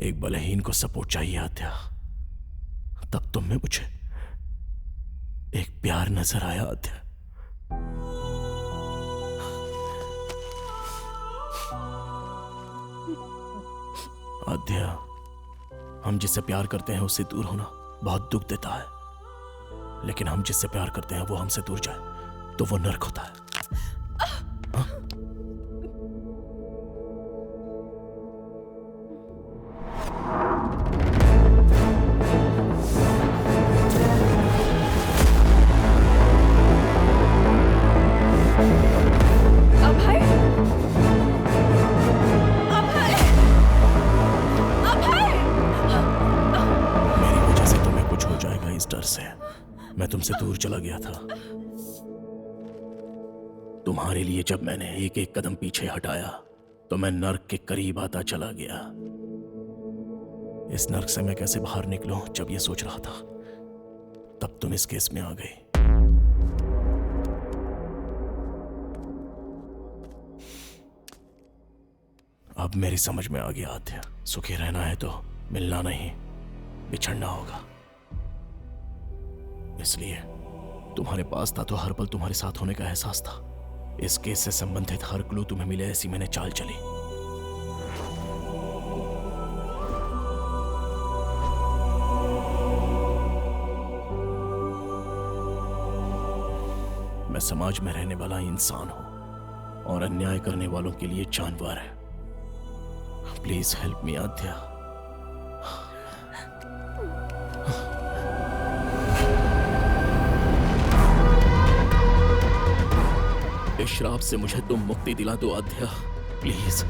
एक बलहीन को सपोर्ट चाहिए आद्या। तब तुम में मुझे एक प्यार नजर आया आद्या। आद्या, हम जिससे प्यार करते हैं उससे दूर होना बहुत दुख देता है, लेकिन हम जिससे प्यार करते हैं वो हमसे दूर जाए तो वो नर्क होता है। मैं तुमसे दूर चला गया था। तुम्हारे लिए जब मैंने एक एक कदम पीछे हटाया तो मैं नर्क के करीब आता चला गया। इस नर्क से मैं कैसे बाहर निकलूं जब ये सोच रहा था, तब तुम इस केस में आ गई। अब मेरी समझ में आ गया आद्या, सुखी रहना है तो मिलना नहीं बिछड़ना होगा। इसलिए तुम्हारे पास था तो हर पल तुम्हारे साथ होने का एहसास था। इस केस से संबंधित हर क्लू तुम्हें मिले ऐसी मैंने चाल चली। मैं समाज में रहने वाला इंसान हूं और अन्याय करने वालों के लिए जानवर है। प्लीज हेल्प मी आद्या। इस श्राप से मुझे तुम मुक्ति दिला दो आद्या, प्लीज।